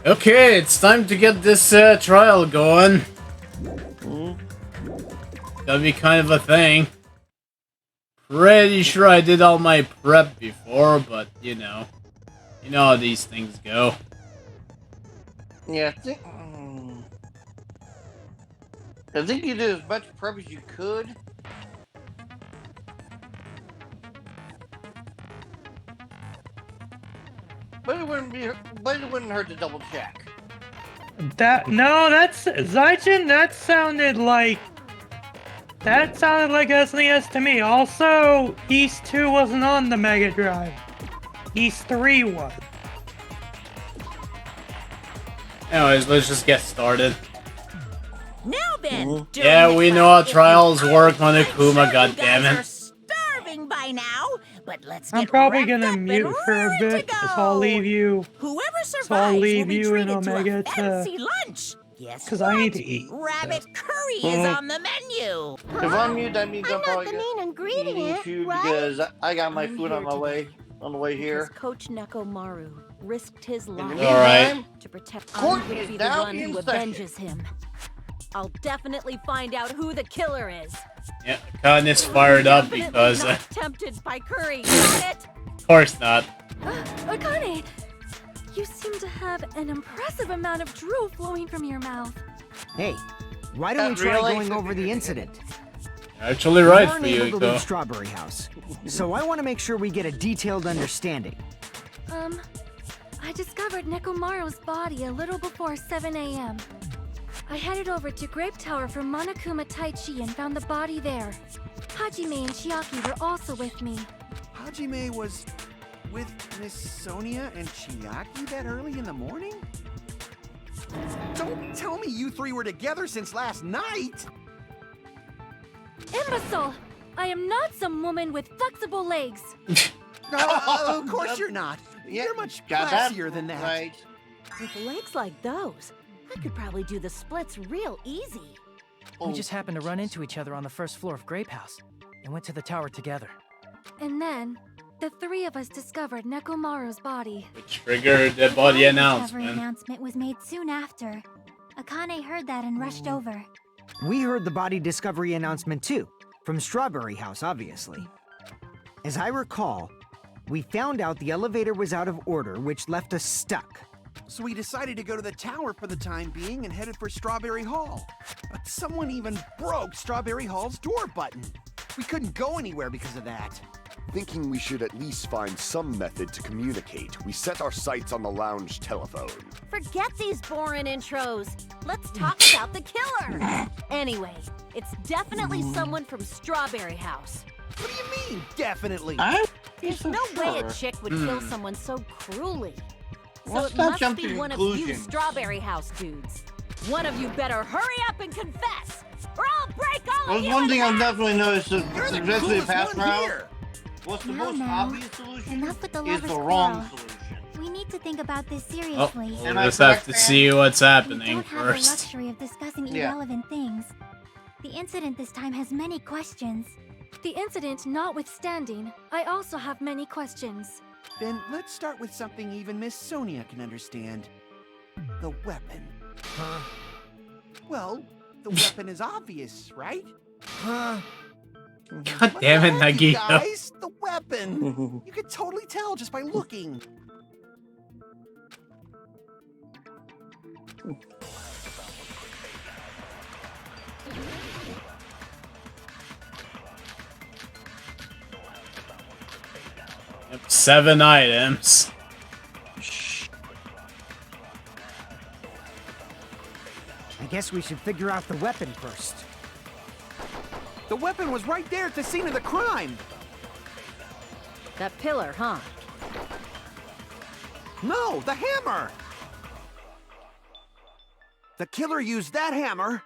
Okay, it's time to get this trial going. That'll be kind of a thing. Pretty sure I did all my prep before, but you know how these things go. Yeah, I think you did as much prep as you could. But it wouldn't hurt to double check. That's Zaijin. That sounded like SNES to me. Also, East 2 wasn't on the Mega Drive. East 3 was. Anyways, let's just get started. Now then, yeah, we know how trials work on Akuma, goddammit. Starving by now, but let's get I'm probably wrapped gonna up mute and for a raring to bit, so go. I'll leave you. Whoever survives So I'll leave will be you and treated Omega to a fancy lunch. Guess because I need to what? eat. Rabbit curry is on the menu. If I'm mute, that means I'm not probably the gonna main ingredient, eat food right? because I got my food on here the way here. Because Coach Nekomaru risked his In the life Alright. to protect. Court I'm gonna is be the now one in who session. avenges him. I'll definitely find out who the killer is. Yeah, Khan is fired up Definitely because, not tempted by curry. Got it? of course not. Akane, you seem to have an impressive amount of drool flowing from your mouth. Hey, why don't we try Really? going over the incident? Actually right We're for you, unable to leave Iko. Strawberry House, so I want to make sure we get a detailed understanding. I discovered Nekomaru's body a little before 7 a.m. I headed over to Grape Tower for Monokuma Taichi and found the body there. Hajime and Chiaki were also with me. Hajime was with Miss Sonia and Chiaki that early in the morning? Don't tell me you three were together since last night! Imbecile! I am not some woman with flexible legs. Of course you're not. Yeah, You're much got that classier than that. Right. With legs like those, I could probably do the splits real easy. Oh, We just happened to run into each other on the first floor of Grape House and went to the tower together. And then, the three of us discovered Nekomaru's body. Which triggered the body The announcement. announcement was made soon after. Akane heard that and rushed over. We heard the body discovery announcement too, from Strawberry House, obviously. As I recall, we found out the elevator was out of order, which left us stuck. So we decided to go to the tower for the time being and headed for Strawberry Hall. But someone even broke Strawberry Hall's door button. We couldn't go anywhere because of that. Thinking we should at least find some method to communicate, we set our sights on the lounge telephone. Forget these boring intros. Let's talk about the killer. Anyway, it's definitely someone from Strawberry House. What do you mean, definitely? There's no way a chick would kill someone so cruelly. So Let's it not must jump be to one of you conclusions. Strawberry House dudes. One of you better hurry up and confess, or I'll break all Well, of you one in thing I've half. definitely noticed is You're the especially coolest past one route. here. What's the Now, most now. obvious solution Enough with the is lover's the wrong quarrel. solution. We need to think about this Oh, seriously. we'll Am I just have correct, to man? see what's We happening don't have the first. luxury of discussing Yeah. irrelevant things. The incident this time has many questions. The incident notwithstanding, I also have many questions. Then let's start with something even Miss Sonia can understand. The weapon. Well, the weapon is obvious, right? God What damn the it, heck, you Nagito. guys? The weapon! You could totally tell just by looking. Yep, 7 items. I guess we should figure out the weapon first. The weapon was right there at the scene of the crime. That pillar, huh? No, the hammer! The killer used that hammer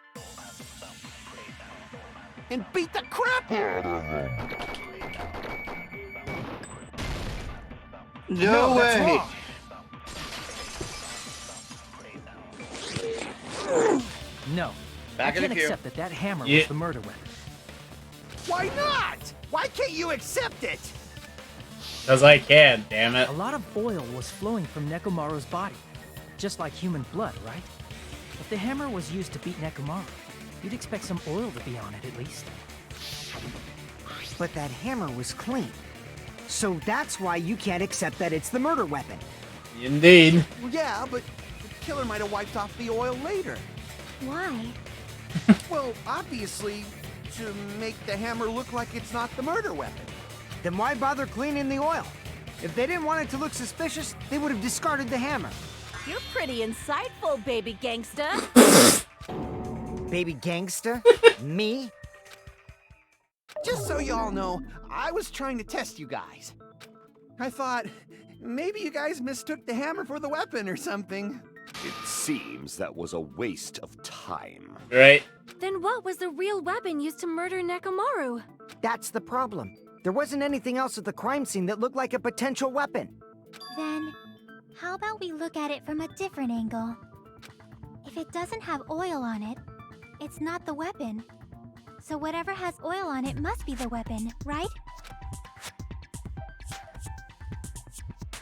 and beat the crap out of him. No that's way. wrong. No, Back I in the can't queue. accept that that hammer Yeah. was the murder weapon. Why not? Why can't you accept it? Because I can, damn it. A lot of oil was flowing from Nekomaru's body. just like human blood, right? If the hammer was used to beat Nekomaru, you'd expect some oil to be on it at least. But that hammer was clean. So that's why you can't accept that it's the murder weapon. Indeed. Well, yeah, but the killer might have wiped off the oil later. Why? Well, obviously, to make the hammer look like it's not the murder weapon. Then why bother cleaning the oil? If they didn't want it to look suspicious, they would have discarded the hammer. You're pretty insightful, baby gangsta. Baby gangsta? Me? Just so y'all know, I was trying to test you guys. I thought, maybe you guys mistook the hammer for the weapon or something. It seems that was a waste of time. Right? Then what was the real weapon used to murder Nekomaru? That's the problem. There wasn't anything else at the crime scene that looked like a potential weapon. Then, how about we look at it from a different angle? If it doesn't have oil on it, it's not the weapon. So whatever has oil on it must be the weapon, right?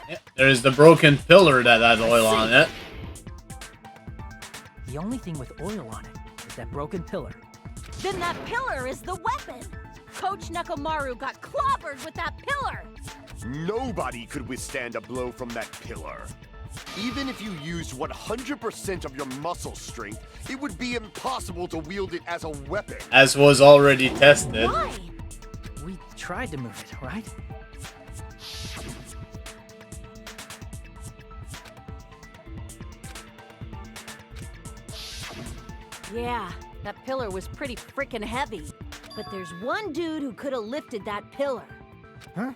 Yeah, there's the broken pillar that has oil on it. The only thing with oil on it is that broken pillar. Then that pillar is the weapon. Coach Nekomaru got clobbered with that pillar. Nobody could withstand a blow from that pillar. Even if you used 100% of your muscle strength, it would be impossible to wield it as a weapon. As was already tested. Why? We tried to move it, right? Yeah, that pillar was pretty frickin' heavy. But there's one dude who could have lifted that pillar. Huh?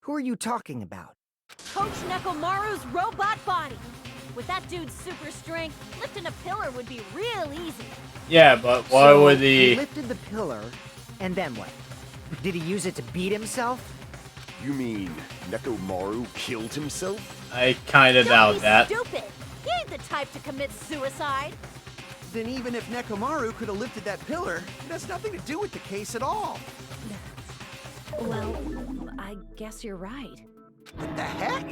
Who are you talking about? Coach Nekomaru's robot body. With that dude's super strength, lifting a pillar would be real easy. Yeah, but why would He he... lifted the pillar, and then what? Did he use it to beat himself? You mean Nekomaru killed himself? I kinda doubt that. Stupid. He ain't the type to commit suicide. Then even if Nekomaru could have lifted that pillar, it has nothing to do with the case at all. Well, I guess you're right. What the heck?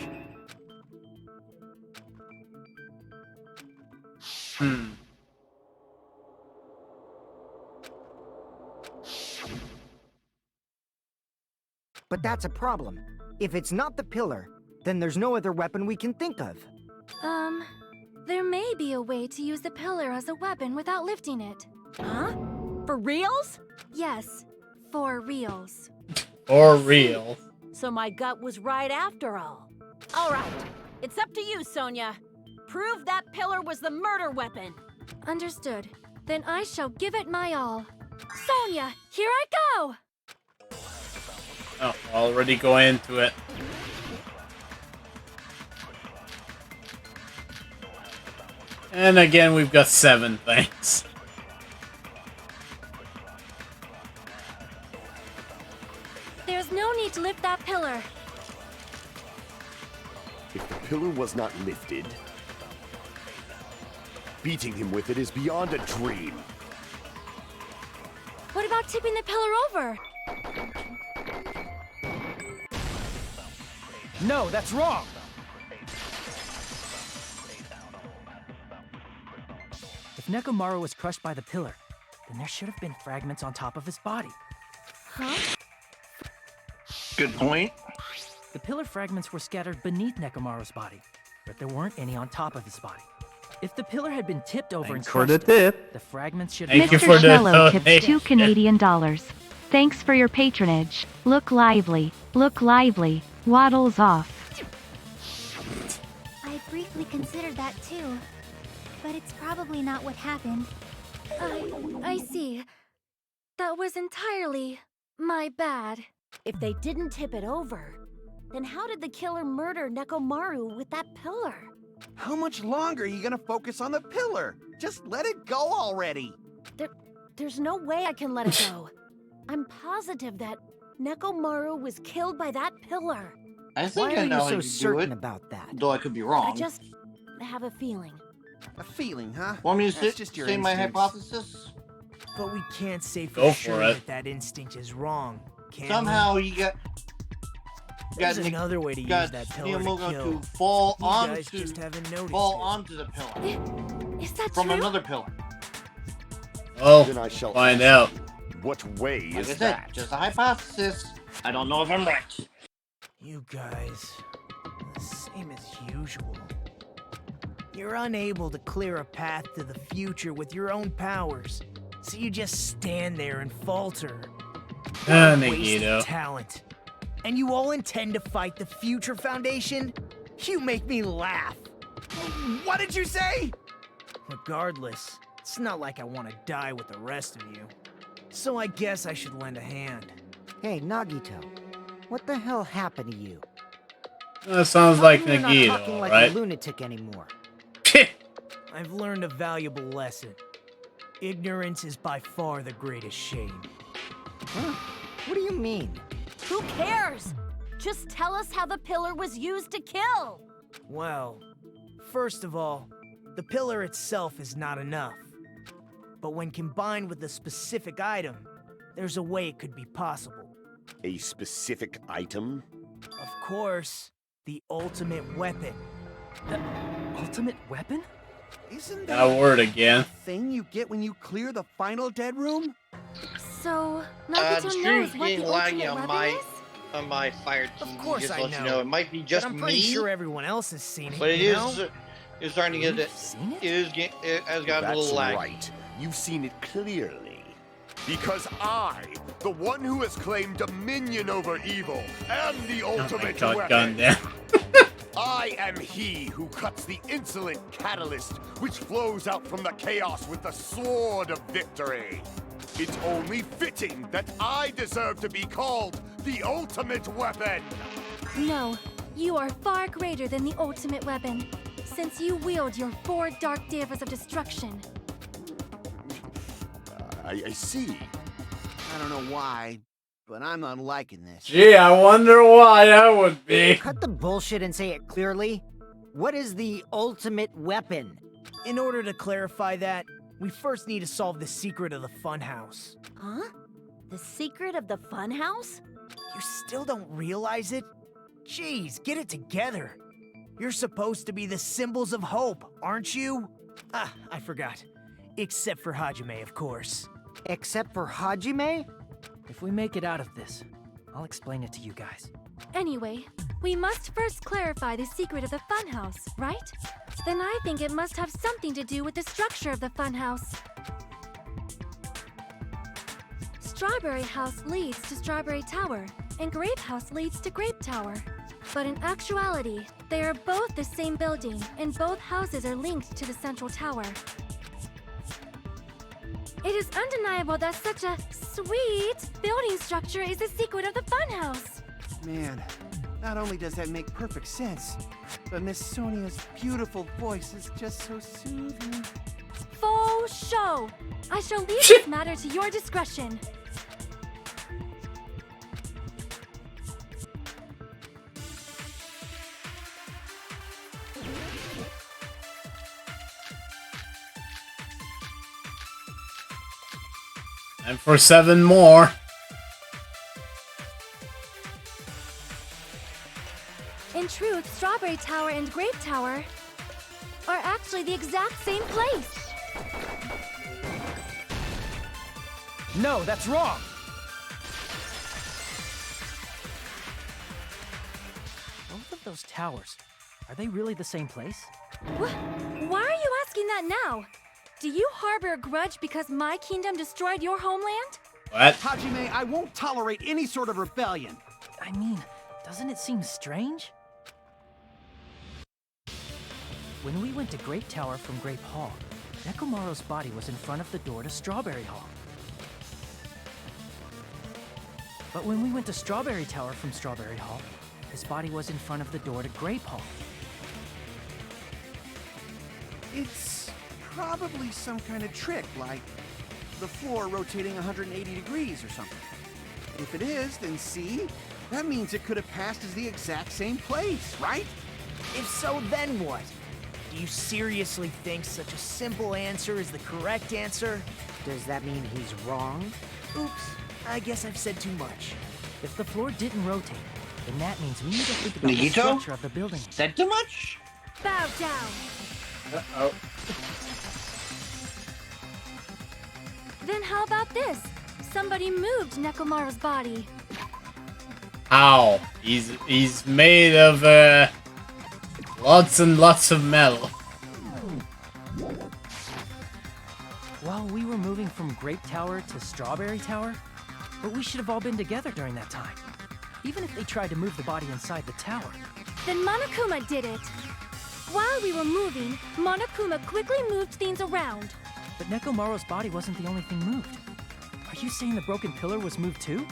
But that's a problem. If it's not the pillar, then there's no other weapon we can think of. There may be a way to use the pillar as a weapon without lifting it. Huh? For reals? Yes, for reals. For real. So my gut was right after all. All right, it's up to you, Sonia. Prove that pillar was the murder weapon. Understood. Then I shall give it my all. Sonia, here I go! Oh, already going into it. And again, we've got 7 things. There's no need to lift that pillar. If the pillar was not lifted, beating him with it is beyond a dream. What about tipping the pillar over? No, that's wrong! If Nekomaru was crushed by the pillar, then there should have been fragments on top of his body. Huh? Good point. The pillar fragments were scattered beneath Nekomaru's body, but there weren't any on top of his body. If the pillar had been tipped over and crushed, the fragments should Thank have... you for Mr. the Shello tips donation. 2 Canadian dollars. Thanks for your patronage. Look lively. Look lively. Waddles off. I briefly considered that too. But it's probably not what happened. I see. That was entirely my bad. If they didn't tip it over, then how did the killer murder Nekomaru with that pillar? How much longer are you gonna focus on the pillar? Just let it go already. There's no way I can let it go. I'm positive that Nekomaru was killed by that pillar. I think Why I are know you how so you do certain it, about that? though I could be wrong. I just have a feeling. A feeling, huh? Want me to That's just your say my instincts. hypothesis? But we can't say for Go for sure it. that that instinct is wrong, can Somehow you got... There's another way to use that pillar to kill. To fall You guys onto, just haven't noticed fall it. onto the pillar Is that from true? another pillar. Well, Then I shall find ask out. you, what way Like I is said, that? just a hypothesis. I don't know if I'm right. You guys, the same as usual. You're unable to clear a path to the future with your own powers, so you just stand there and falter. Waste of Nagito. talent. And you all intend to fight the Future Foundation? You make me laugh. What did you say? Regardless, it's not like I want to die with the rest of you. So I guess I should lend a hand. Hey, Nagito. What the hell happened to you? That sounds like You're not Nagito, talking like right? a lunatic anymore. I've learned a valuable lesson. Ignorance is by far the greatest shame. Huh? What do you mean? Who cares? Just tell us how the pillar was used to kill. Well, first of all, the pillar itself is not enough. But when combined with a specific item, there's a way it could be possible. A specific item? Of course, the ultimate weapon. The ultimate weapon? Isn't That word again. thing you get when you clear the final dead room? So, The Nagito stream's knows what getting the laggy ultimate on weapon my is? fire team. Of course just I let know. you know. It might be just but I'm pretty me, sure everyone else has seen it, but it you is. know? It's starting to get it. Seen it? It has gotten a That's little lag. right. You've seen it clearly. Because I, the one who has claimed dominion over evil, am the Oh my ultimate god, weapon. Gundam. I am he who cuts the insolent catalyst which flows out from the chaos with the sword of victory. It's only fitting that I deserve to be called the ultimate weapon. No, you are far greater than the ultimate weapon, since you wield your 4 dark devas of destruction. I see. I don't know why, but I'm not liking this. Gee, I wonder why that would be. Cut the bullshit and say it clearly. What is the ultimate weapon? In order to clarify that, we first need to solve the secret of the funhouse. Huh? The secret of the funhouse? You still don't realize it? Jeez, get it together. You're supposed to be the symbols of hope, aren't you? Ah, I forgot. Except for Hajime, of course. Except for Hajime? If we make it out of this, I'll explain it to you guys. Anyway, we must first clarify the secret of the funhouse, right? Then I think it must have something to do with the structure of the funhouse. Strawberry House leads to Strawberry Tower, and Grape House leads to Grape Tower. But in actuality, they are both the same building, and both houses are linked to the central tower. It is undeniable that such a sweet building structure is the secret of the funhouse. Man, not only does that make perfect sense, but Miss Sonia's beautiful voice is just so soothing. Faux show! I shall leave this matter to your discretion. And for 7 more. In truth, Strawberry Tower and Grape Tower are actually the exact same place. No, that's wrong! Both of those towers, are they really the same place? Why are you asking that now? Do you harbor a grudge because my kingdom destroyed your homeland? What? Hajime, I won't tolerate any sort of rebellion. I mean, doesn't it seem strange? When we went to Grape Tower from Grape Hall, Nekomaru's body was in front of the door to Strawberry Hall. But when we went to Strawberry Tower from Strawberry Hall, his body was in front of the door to Grape Hall. It's probably some kind of trick, like the floor rotating 180 degrees or something. If it is, then see? That means it could have passed as the exact same place, right? If so, then what? Do you seriously think such a simple answer is the correct answer? Does that mean he's wrong? Oops, I guess I've said too much. If the floor didn't rotate, And that means we need to think about the Nagito? structure of the building. Is that too much? Bow down. Uh-oh. Then how about this? Somebody moved Nekomaru's body. How? He's made of lots and lots of metal. While we were moving from Grape Tower to Strawberry Tower, but we should have all been together during that time. Even if they tried to move the body inside the tower. Then Monokuma did it. While we were moving, Monokuma quickly moved things around. But Nekomaru's body wasn't the only thing moved. Are you saying the broken pillar was moved too?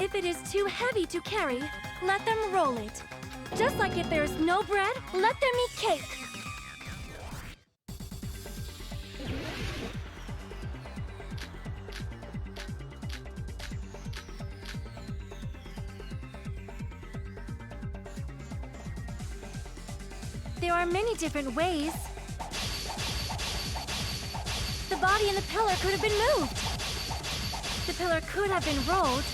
If it is too heavy to carry, let them roll it. Just like if there's no bread, let them eat cake. There are many different ways. The body and the pillar could have been moved. The pillar could have been rolled.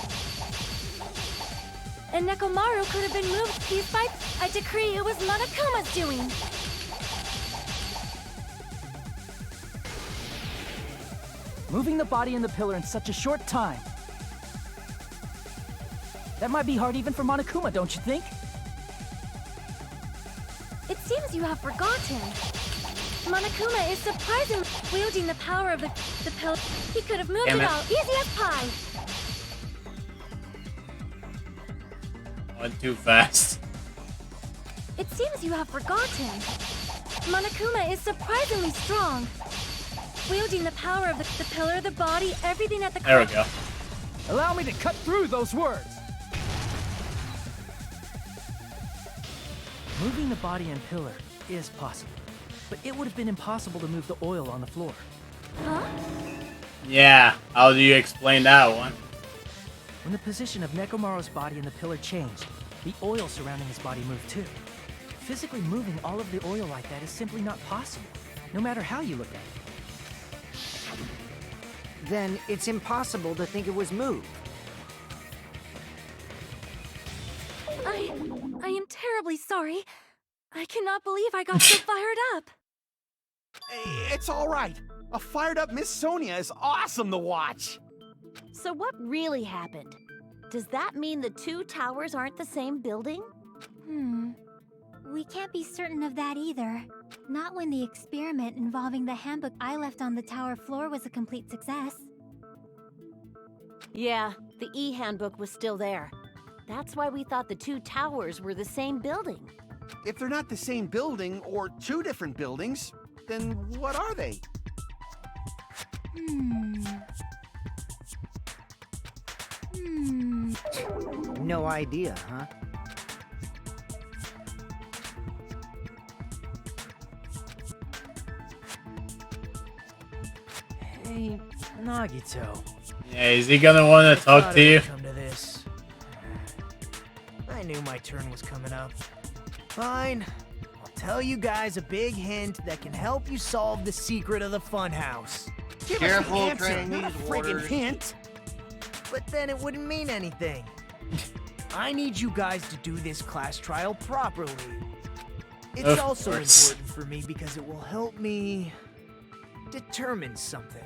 And Nekomaru could have been moved piece by piece. I decree it was Monokuma's doing. Moving the body and the pillar in such a short time. That might be hard even for Monokuma, don't you think? It seems you have forgotten. Monokuma is surprisingly wielding the power of the pillar. He could have moved it all, easy as pie. Went too fast. It seems you have forgotten. Monokuma is surprisingly strong. Wielding the power of the pillar, the body, everything at the There we go. Allow me to cut through those words. Moving the body and pillar is possible, but it would have been impossible to move the oil on the floor. Huh? Yeah, how do you explain that one? When the position of Nekomaru's body and the pillar changed, the oil surrounding his body moved too. Physically moving all of the oil like that is simply not possible, no matter how you look at it. Then it's impossible to think it was moved. I am terribly sorry. I cannot believe I got so fired up. It's all right. A fired-up Miss Sonia is awesome to watch. So what really happened? Does that mean the two towers aren't the same building? We can't be certain of that either. Not when the experiment involving the handbook I left on the tower floor was a complete success. Yeah, the e-handbook was still there. That's why we thought the two towers were the same building. If they're not the same building or two different buildings, then what are they? No idea, huh? Hey, Nagito. Yeah, is he gonna want to talk to you? Come to this. I knew my turn was coming up. Fine. I'll tell you guys a big hint that can help you solve the secret of the funhouse. Give Careful, us the answer, treading not a these friggin' waters. hint. But then it wouldn't mean anything. I need you guys to do this class trial properly. It's Of also course. important for me because it will help me determine something.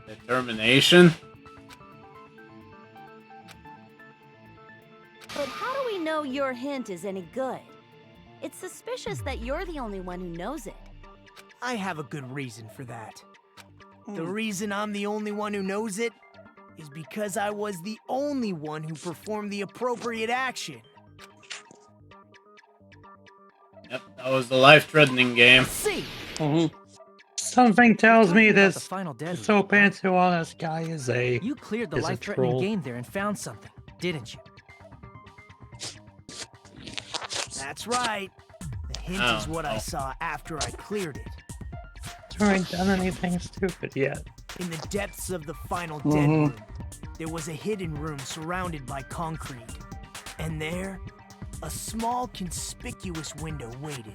Determination? But how do we know your hint is any good? It's suspicious that you're the only one who knows it. I have a good reason for that. The reason I'm the only one who knows it is because I was the only one who performed the appropriate action. Yep, that was the life-threatening game. See? Something tells me Talking about the this final deadly, so pants on this guy is a You cleared the is a life-threatening troll. game there and found something, didn't you? That's right. The hint Oh, is what I oh. saw after I cleared it. I haven't done anything stupid yet. In the depths of the final dead room, there was a hidden room surrounded by concrete. And there, a small conspicuous window waited,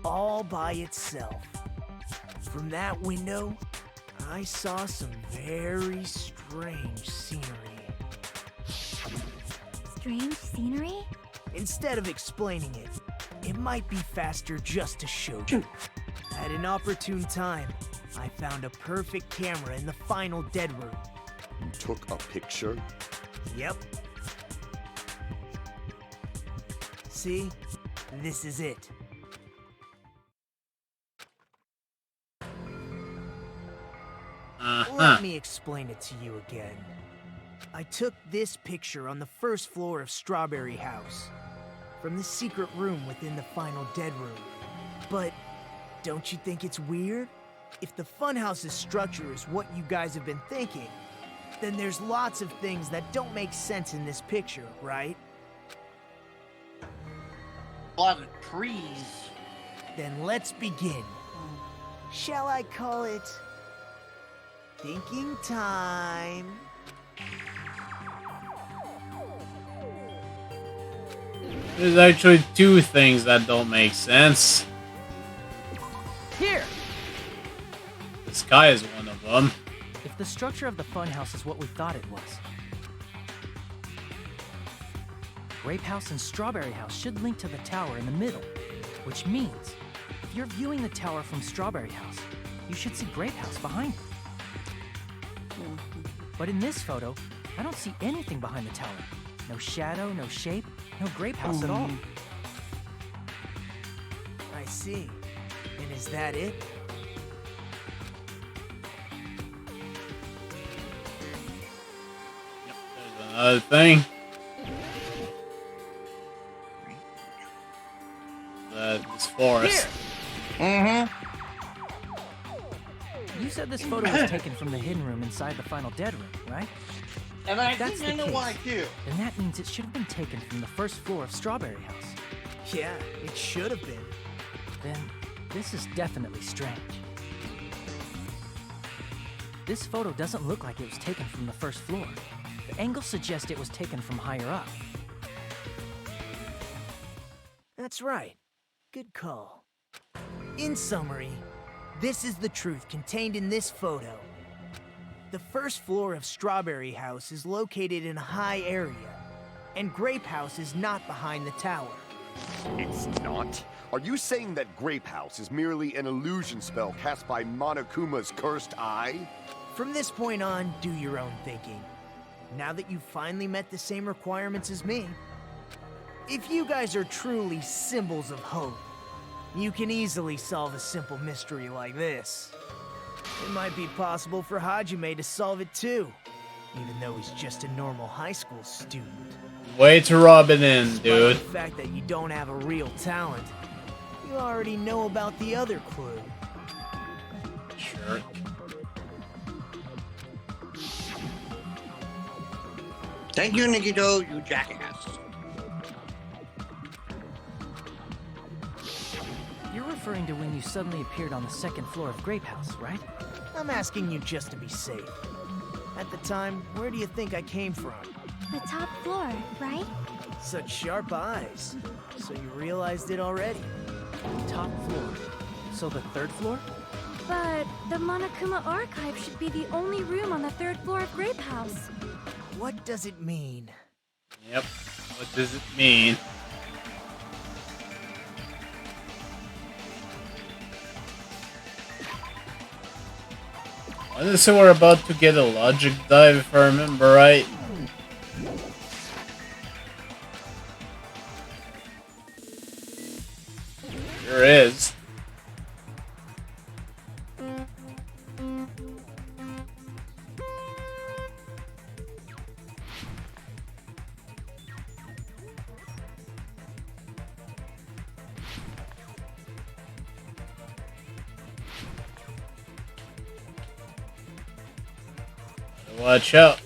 all by itself. From that window, I saw some very strange scenery. strange scenery? Instead of explaining it, it might be faster just to show you. At an opportune time, I found a perfect camera in the final dead room. You took a picture? Yep. See? This is it. Let me explain it to you again. I took this picture on the first floor of Strawberry House, from the secret room within the final dead room. But don't you think it's weird? If the funhouse's structure is what you guys have been thinking, then there's lots of things that don't make sense in this picture, right? A lot of trees. Then let's begin. Shall I call it thinking time? There's actually two things that don't make sense. Here! The sky is one of them. If the structure of the funhouse is what we thought it was, Grape House and Strawberry House should link to the tower in the middle, which means if you're viewing the tower from Strawberry House, you should see Grape House behind it. But in this photo, I don't see anything behind the tower. No shadow, no shape, no Grape House at all. I see. And is that it? There's another thing. This forest. You said this photo was taken from the hidden room inside the final dead room, right? And I That's think I the know why case. too. Then that means it should have been taken from the first floor of Strawberry House. Yeah, it should have been. Then this is definitely strange. This photo doesn't look like it was taken from the first floor. The angle suggests it was taken from higher up. That's right. Good call. In summary, this is the truth contained in this photo. The first floor of Strawberry House is located in a high area, and Grape House is not behind the tower. It's not? Are you saying that Grape House is merely an illusion spell cast by Monokuma's cursed eye? From this point on, do your own thinking. Now that you've finally met the same requirements as me, if you guys are truly symbols of hope, you can easily solve a simple mystery like this. It might be possible for Hajime to solve it too, even though he's just a normal high school student. Way to rub it in, Despite dude. the fact that you don't have a real talent, you already know about the other clue. Sure. Thank you, Nagito, you jackass. You're referring to when you suddenly appeared on the second floor of Grape House, right? I'm asking you just to be safe. At the time, where do you think I came from? The top floor, right? Such sharp eyes. So you realized it already. Top floor. So the third floor? But the Monokuma Archive should be the only room on the third floor of Grape House. What does it mean? Yep. What does it mean? So we're about to get a logic dive, if I remember right. Sure is. Watch out.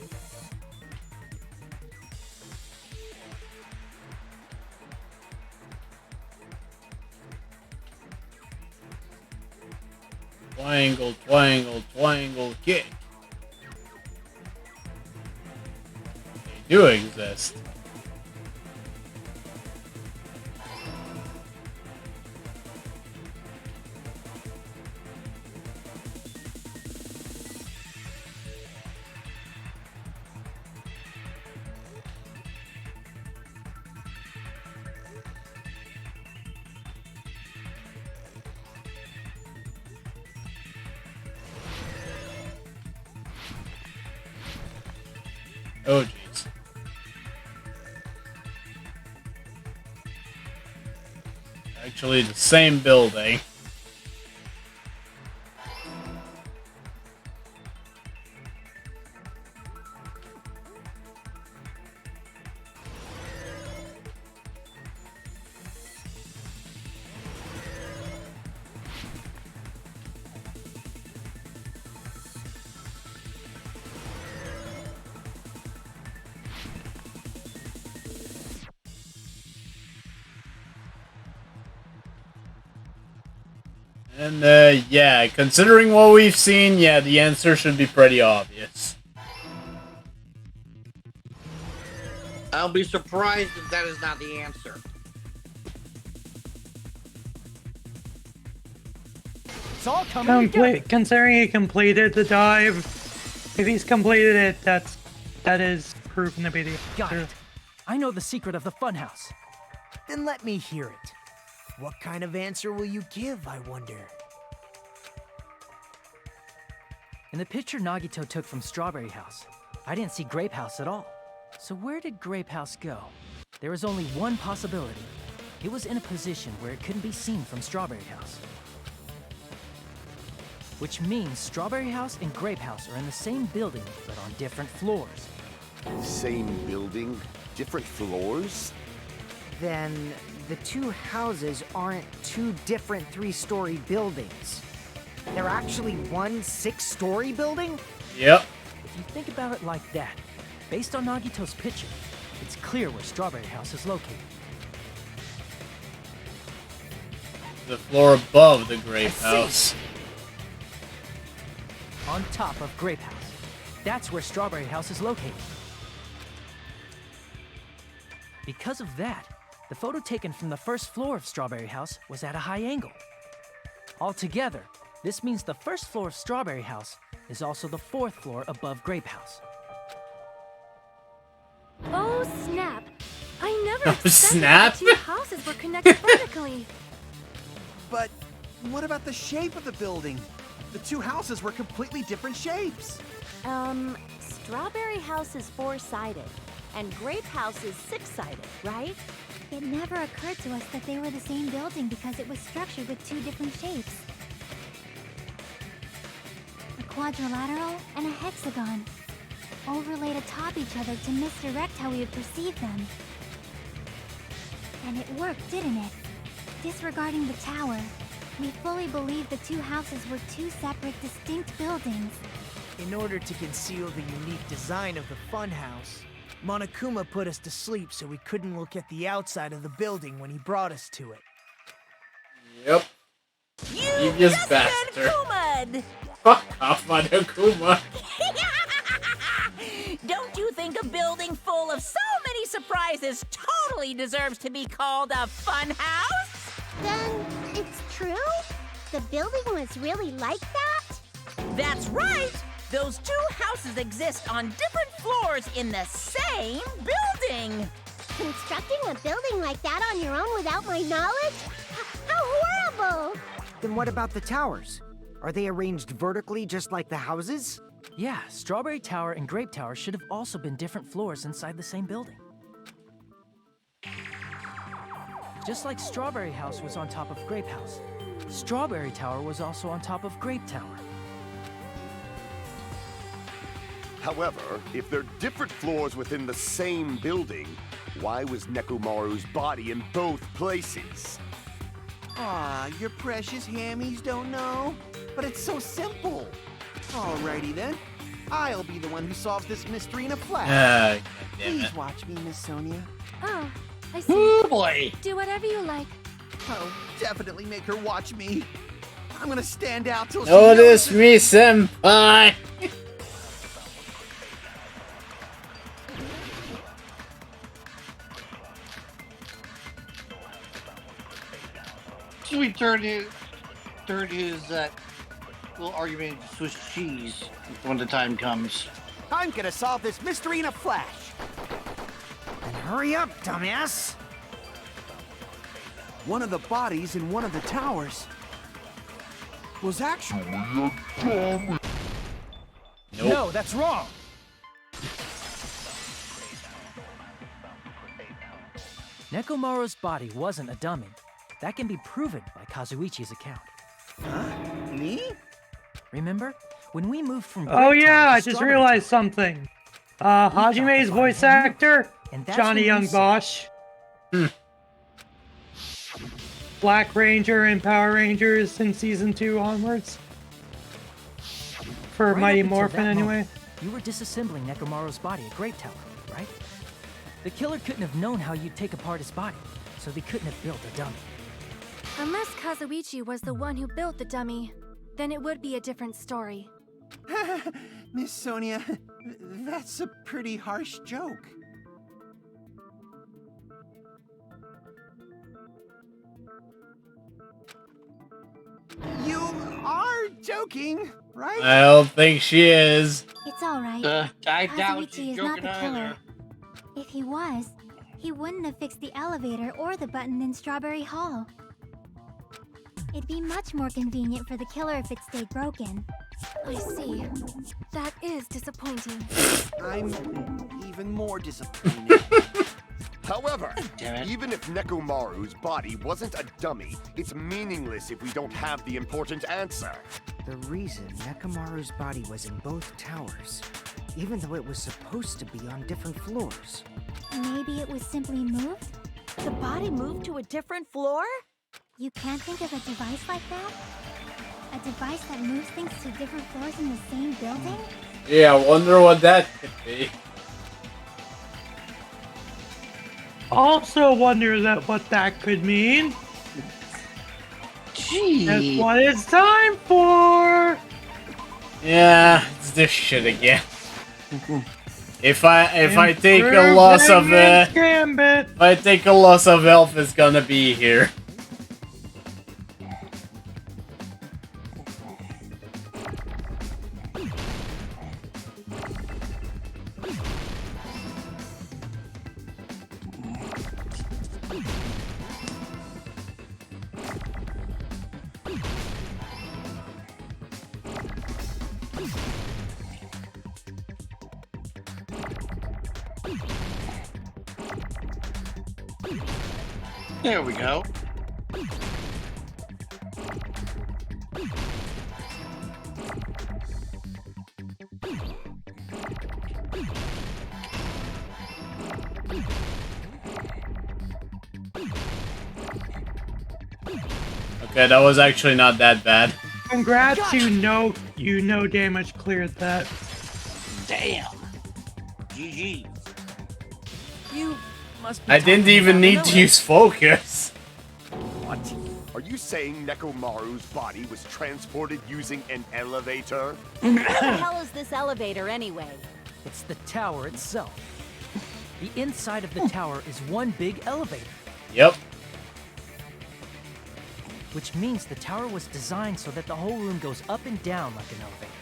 Twangle, twangle, twangle, kick. They do exist. Oh, jeez. Actually, the same building. And, yeah, considering what we've seen, yeah, the answer should be pretty obvious. I'll be surprised if that is not the answer. It's all coming together. Considering he completed the dive, if he's completed it, that is proven to be the Got answer. it. I know the secret of the funhouse. Then let me hear it. What kind of answer will you give, I wonder? In the picture Nagito took from Strawberry House, I didn't see Grape House at all. So where did Grape House go? There is only one possibility. It was in a position where it couldn't be seen from Strawberry House. Which means Strawberry House and Grape House are in the same building, but on different floors. Same building, different floors? Then the two houses aren't two different 3-story buildings. They're actually one 6-story building? Yep. If you think about it like that, based on Nagito's picture, it's clear where Strawberry House is located. The floor above the Grape House. On top of Grape House. That's where Strawberry House is located. Because of that, the photo taken from the first floor of Strawberry House was at a high angle. Altogether, this means the first floor of Strawberry House is also the 4th floor above Grape House. Oh, snap. I never expected snap? the two houses were connected vertically. But what about the shape of the building? The two houses were completely different shapes. Strawberry House is 4-sided, and Grape House is 6-sided, right? It never occurred to us that they were the same building because it was structured with two different shapes. A quadrilateral and a hexagon, overlaid atop each other to misdirect how we would perceive them. And it worked, didn't it? Disregarding the tower, we fully believed the two houses were two separate, distinct buildings. In order to conceal the unique design of the funhouse, Monokuma put us to sleep so we couldn't look at the outside of the building when he brought us to it. Yep. You Devious just bastard. Kumad! Fuck off, Monokuma. Don't you think a building full of so many surprises totally deserves to be called a fun house? Then it's true? The building was really like that? That's right! Those two houses exist on different floors in the same building! Constructing a building like that on your own without my knowledge? How horrible! Then what about the towers? Are they arranged vertically just like the houses? Yeah, Strawberry Tower and Grape Tower should have also been different floors inside the same building. Just like Strawberry House was on top of Grape House, Strawberry Tower was also on top of Grape Tower. However, if they're different floors within the same building, why was Nekomaru's body in both places? Aw, your precious hammies don't know? But it's so simple. Alrighty then. I'll be the one who solves this mystery in a flash. God damn Please it. watch me, Miss Sonia. Oh, I see. Oh boy! Do whatever you like. Oh, definitely make her watch me. I'm gonna stand out till she Notice notices. me, senpai. Should we turn his little argument into Swiss cheese when the time comes? I'm gonna solve this mystery in a flash. Then hurry up, dumbass! One of the bodies in one of the towers was actually a dummy. No, that's wrong! Nekomaru's body wasn't a dummy. That can be proven by Kazuichi's account. Huh? Me? Remember? When we moved from Oh Great yeah, Tower to I just Strawberry realized something. Hajime's voice actor, And that's Johnny when Young we said- Bosch. Black Ranger and Power Rangers in season 2 onwards. For Right Mighty up until Morphin, that anyway. moment, you were disassembling Nekomaru's body at Grape Tower, right? The killer couldn't have known how you'd take apart his body, so they couldn't have built a dummy. Unless Kazuichi was the one who built the dummy, then it would be a different story. Miss Sonia, that's a pretty harsh joke. You are joking, right? I don't think she is. It's alright. I doubt Kazuichi she's is not joking the killer. either. If he was, he wouldn't have fixed the elevator or the button in Strawberry Hall. It'd be much more convenient for the killer if it stayed broken. I see. That is disappointing. I'm even more disappointed. However, Damn it. even if Nekomaru's body wasn't a dummy, it's meaningless if we don't have the important answer. The reason Nekomaru's body was in both towers, even though it was supposed to be on different floors. Maybe it was simply moved? The body moved to a different floor? You can't think of a device like that? A device that moves things to different floors in the same building? Yeah, I wonder what that could be. Also wonder what that could mean. Gee. That's what it's time for. Yeah, it's this shit again. If I take a Improved loss of Gambit. if I take a loss of health, it's gonna be here. There we go. Okay, that was actually not that bad. Congrats, you know damage cleared that. Damn. GG. You must be I didn't talking even about need the to use focus. What? Are you saying Nekomaru's body was transported using an elevator? What the hell is this elevator anyway? It's the tower itself. The inside of the tower is one big elevator. Yep. Which means the tower was designed so that the whole room goes up and down like an elevator.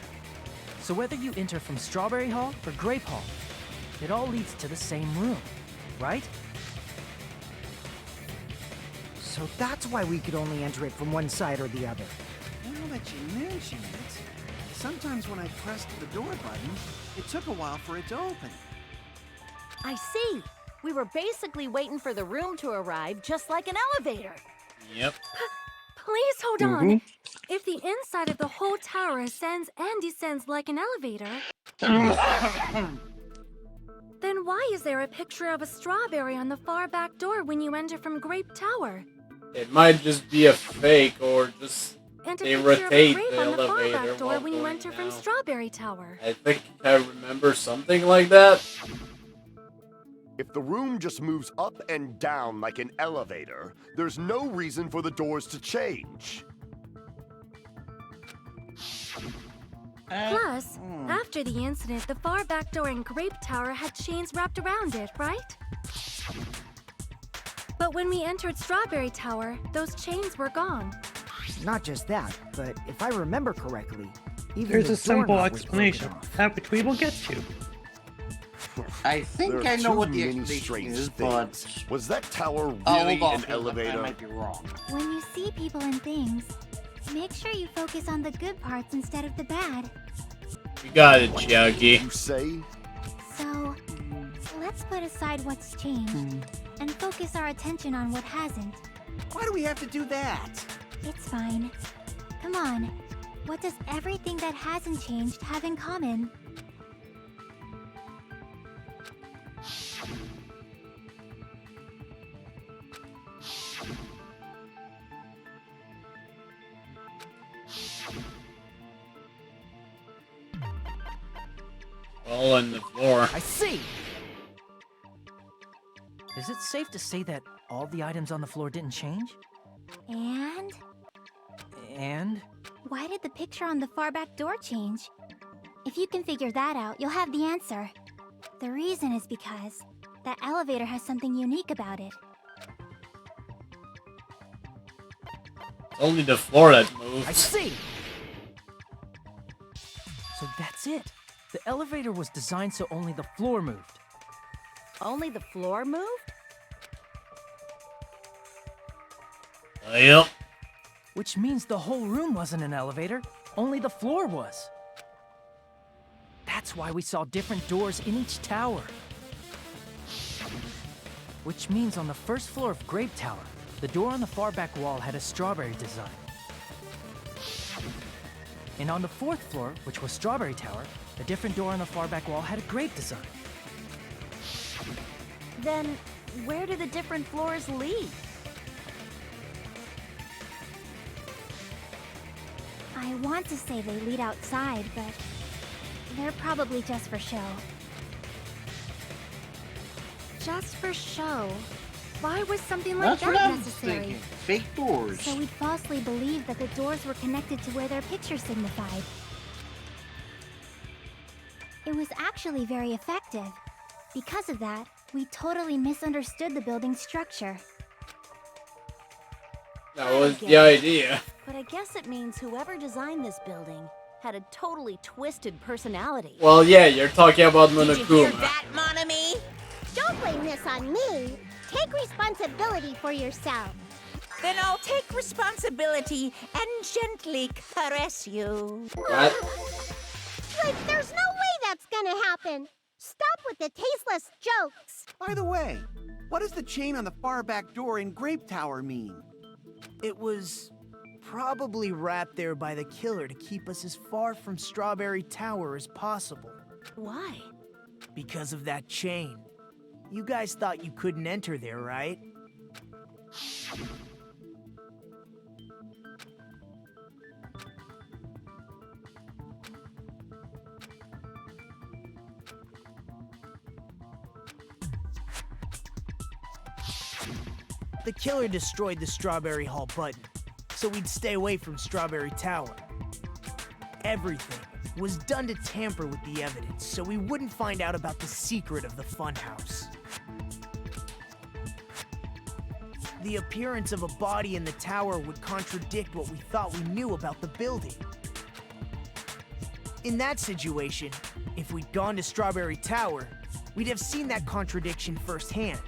So whether you enter from Strawberry Hall or Grape Hall, it all leads to the same room, right? So that's why we could only enter it from one side or the other. Now that you mention it, sometimes when I pressed the door button, it took a while for it to open. I see. We were basically waiting for the room to arrive, just like an elevator. Yep. Please hold on. If the inside of the whole tower ascends and descends like an elevator, then why is there a picture of a strawberry on the far back door when you enter from Grape Tower? It might just be a fake or just And a they picture of a rotate grape the on the far elevator back door while when you going enter from down. Strawberry Tower. I think I remember something like that. If the room just moves up and down like an elevator, there's no reason for the doors to change. Plus, after the incident, the far back door in Grape Tower had chains wrapped around it, right? But when we entered Strawberry Tower, those chains were gone. Not just that, but if I remember correctly, even Here's the a simple doorknob was broken explanation. off. That which we will get to. I think There are I know too what the many explanation strange is, things. but Was that tower I'll really hold an off. elevator? I might be wrong. When you see people and things, make sure you focus on the good parts instead of the bad. You got it, What Chiaki. did you say? So, let's Let's put aside what's changed and focus our attention on what hasn't. Why do we have to do that? It's fine. Come on. What does everything that hasn't changed have in common? All on the floor. I see! Is it safe to say that all the items on the floor didn't change? And? And? Why did the picture on the far back door change? If you can figure that out, you'll have the answer. The reason is because that elevator has something unique about it. It's only the floor that moves. I see! So that's it. The elevator was designed so only the floor moved. Only the floor moved? Yep. Which means the whole room wasn't an elevator, only the floor was. That's why we saw different doors in each tower. Which means on the first floor of Grape Tower, the door on the far back wall had a strawberry design. And on the fourth floor, which was Strawberry Tower, a different door on the far back wall had a grape design. Then, where do the different floors lead? I want to say they lead outside, but they're probably just for show. Just for show? Why was something like That's what that I was necessary? thinking. Fake doors. So we'd falsely believe that the doors were connected to where their picture signified. It was actually very effective. Because of that, we totally misunderstood the building's structure. That was the idea. But I guess it means whoever designed this building had a totally twisted personality. Well, yeah, you're talking about Did you hear Monokuma. that, mon ami? Don't blame this on me. Take responsibility for yourself. Then I'll take responsibility and gently caress you. What? Like, there's no way that's gonna happen. Stop with the tasteless jokes. By the way, what does the chain on the far back door in Grape Tower mean? It was probably wrapped there by the killer to keep us as far from Strawberry Tower as possible. Why? Because of that chain. You guys thought you couldn't enter there, right? The killer destroyed the Strawberry Hall button, so we'd stay away from Strawberry Tower. Everything was done to tamper with the evidence, so we wouldn't find out about the secret of the funhouse. The appearance of a body in the tower would contradict what we thought we knew about the building. In that situation, if we'd gone to Strawberry Tower, we'd have seen that contradiction firsthand.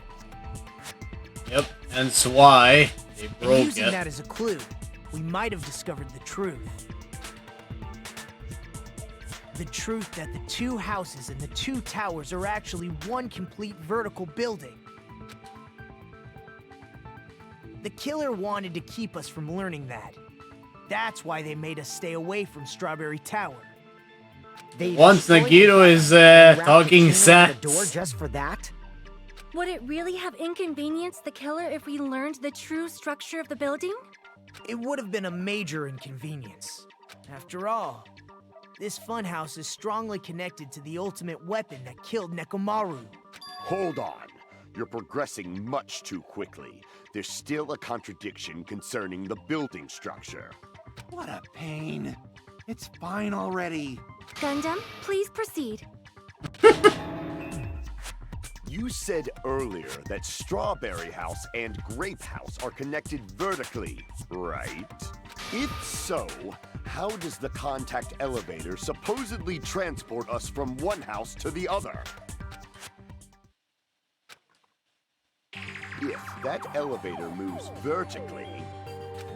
Yep, and that's why they And broke using it. that as a clue, we might have discovered the truth. The truth that the two houses and the two towers are actually one complete vertical building. The killer wanted to keep us from learning that. That's why they made us stay away from Strawberry Tower. They Once destroyed Nagito the is wrapped the talking chain around the door sense. just for that? Would it really have inconvenienced the killer if we learned the true structure of the building? It would have been a major inconvenience. After all, this funhouse is strongly connected to the ultimate weapon that killed Nekomaru. Hold on. You're progressing much too quickly. There's still a contradiction concerning the building structure. What a pain. It's fine already. Gundam, please proceed. You said earlier that Strawberry House and Grape House are connected vertically, right? If so, how does the contact elevator supposedly transport us from one house to the other? If that elevator moves vertically,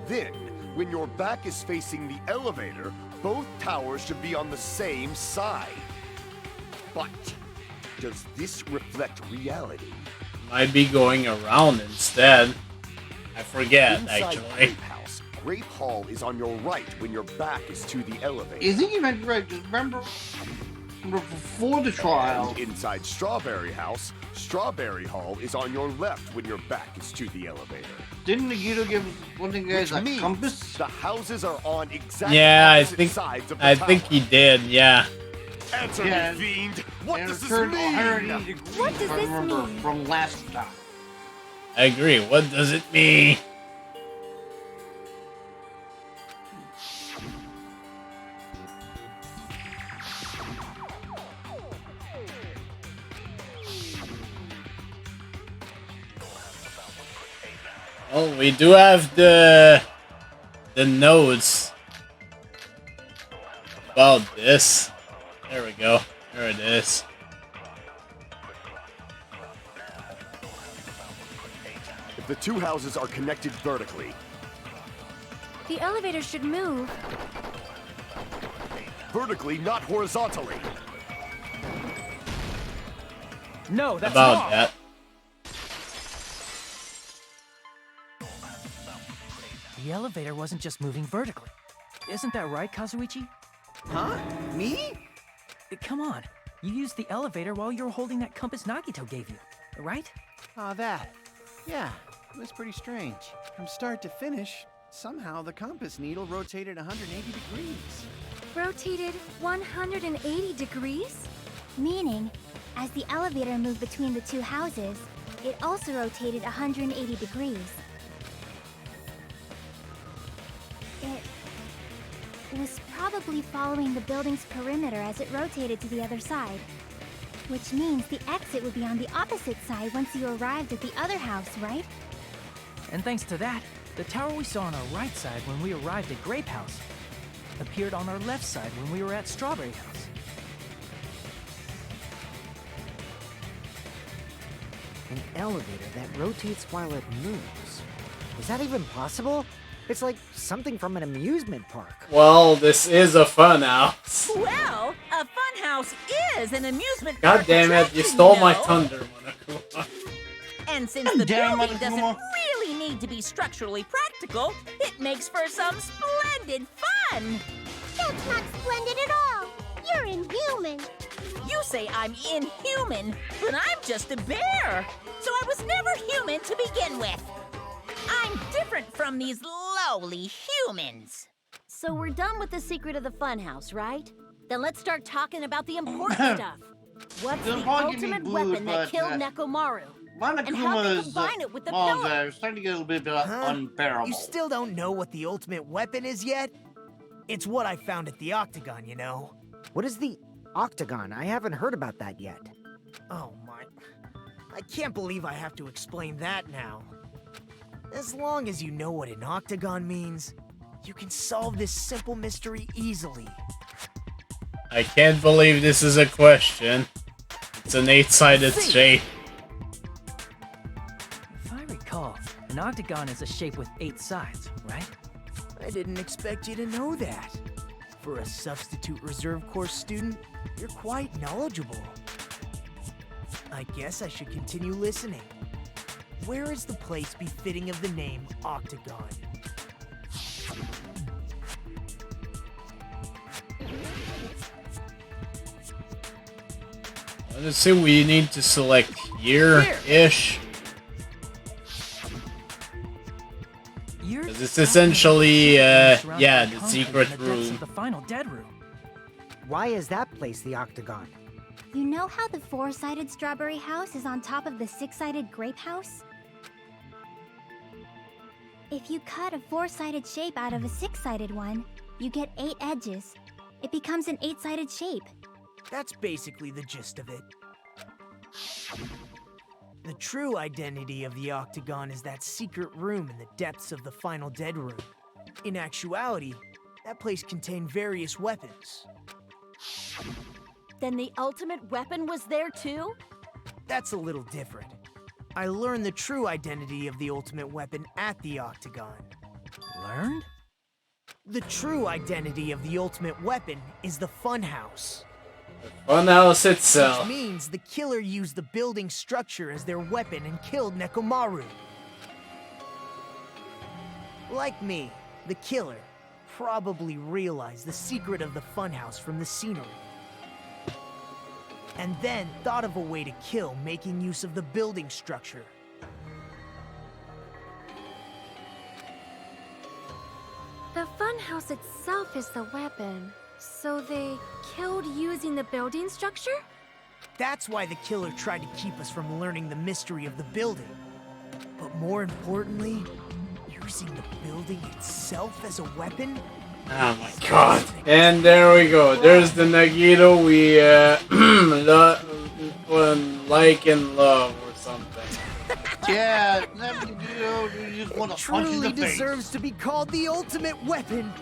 then when your back is facing the elevator, both towers should be on the same side. But Does this reflect reality? Might be going around instead. I forget, Inside actually. Grape House, Grape Hall is on your right when your back is to the elevator. You think you might be right? Just remember before the trial. And inside Strawberry House, Strawberry Hall is on your left when your back is to the elevator. Didn't Nagito give one of you guys Which a means compass? the houses are on exactly Yeah, I opposite think sides of the I tower. think he did. Yeah. Answer Yeah. me, fiend. What And does it this turned mean? 180 degrees, What does if I this remember mean? from last time. I agree. What does it mean? Oh, we do have the notes about this. There we go. There it is. If the two houses are connected vertically, The elevator should move. vertically, not horizontally. No, that's About wrong. that. The elevator wasn't just moving vertically. Isn't that right, Kazuichi? Huh? Me? Come on. You used the elevator while you were holding that compass Nagito gave you, right? Oh, that. Yeah, it was pretty strange. From start to finish, somehow the compass needle rotated 180 degrees. Rotated 180 degrees? Meaning, as the elevator moved between the two houses, it also rotated 180 degrees. It was probably following the building's perimeter as it rotated to the other side. Which means the exit would be on the opposite side once you arrived at the other house, right? And thanks to that, the tower we saw on our right side when we arrived at Grape House appeared on our left side when we were at Strawberry House. An elevator that rotates while it moves. Is that even possible? It's like something from an amusement park. Well, this is a fun house. Well, a funhouse is an amusement God park damn it, you attraction, stole my know. thunder, Monokuma. And since the Damn it, building doesn't Akuma. really need to be structurally practical, it makes for some splendid fun. That's not splendid at all! You're inhuman! You say I'm inhuman, but I'm just a bear. So I was never human to begin with. I'm different from these lowly humans. So we're done with the secret of the funhouse, right? Then let's start talking about the important stuff. What's They'll the probably give me ultimate blues, weapon that but, killed Nekomaru? And how they Monokuma's combine it with the well, pillar? it's starting to get a little bit Huh? unbearable. You still don't know what the ultimate weapon is yet? It's what I found at the Octagon, you know? What is the Octagon? I haven't heard about that yet. Oh my... I can't believe I have to explain that now. As long as you know what an Octagon means, you can solve this simple mystery easily. I can't believe this is a question. It's an 8-sided See. shape. If I recall, an octagon is a shape with 8 sides, right? I didn't expect you to know that. For a substitute reserve course student, you're quite knowledgeable. I guess I should continue listening. Where is the place befitting of the name Octagon? Let's see, we need to select here-ish. Because it's essentially, yeah, the secret room. The final dead room. Why is that place the Octagon? You know how the 4-sided strawberry house is on top of the 6-sided grape house? If you cut a 4-sided shape out of a 6-sided one, you get 8 edges. It becomes an 8-sided shape. That's basically the gist of it. The true identity of the Octagon is that secret room in the depths of the final dead room. In actuality, that place contained various weapons. Then the ultimate weapon was there too? That's a little different. I learned the true identity of the ultimate weapon at the Octagon. Learned? The true identity of the ultimate weapon is the Funhouse. Funhouse Which itself. means the killer used the building structure as their weapon and killed Nekomaru. Like me, the killer probably realized the secret of the funhouse from the scenery. And then thought of a way to kill making use of the building structure. The funhouse itself is the weapon, so they killed using the building structure? That's why the killer tried to keep us from learning the mystery of the building. But more importantly, using the building itself as a weapon? Oh my god. And there we go. There's the Nagito we like and love or something. Yeah, that you just want to punch in the Truly face. deserves to be called the ultimate weapon.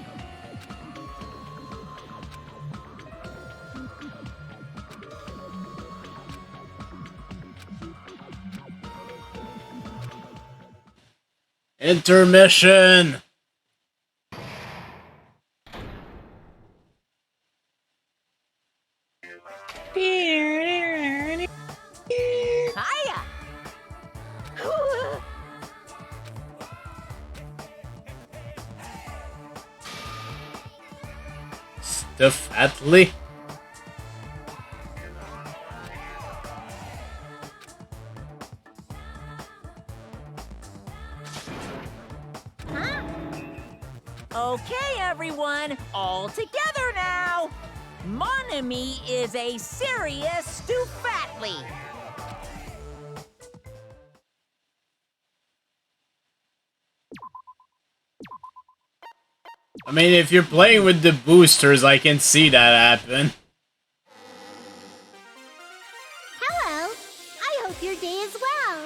Intermission. Hiya! Staffatly. Okay, everyone, all together now. Mon ami is a serious stoufatly. I mean, if you're playing with the boosters, I can see that happen. Hello. I hope your day is well.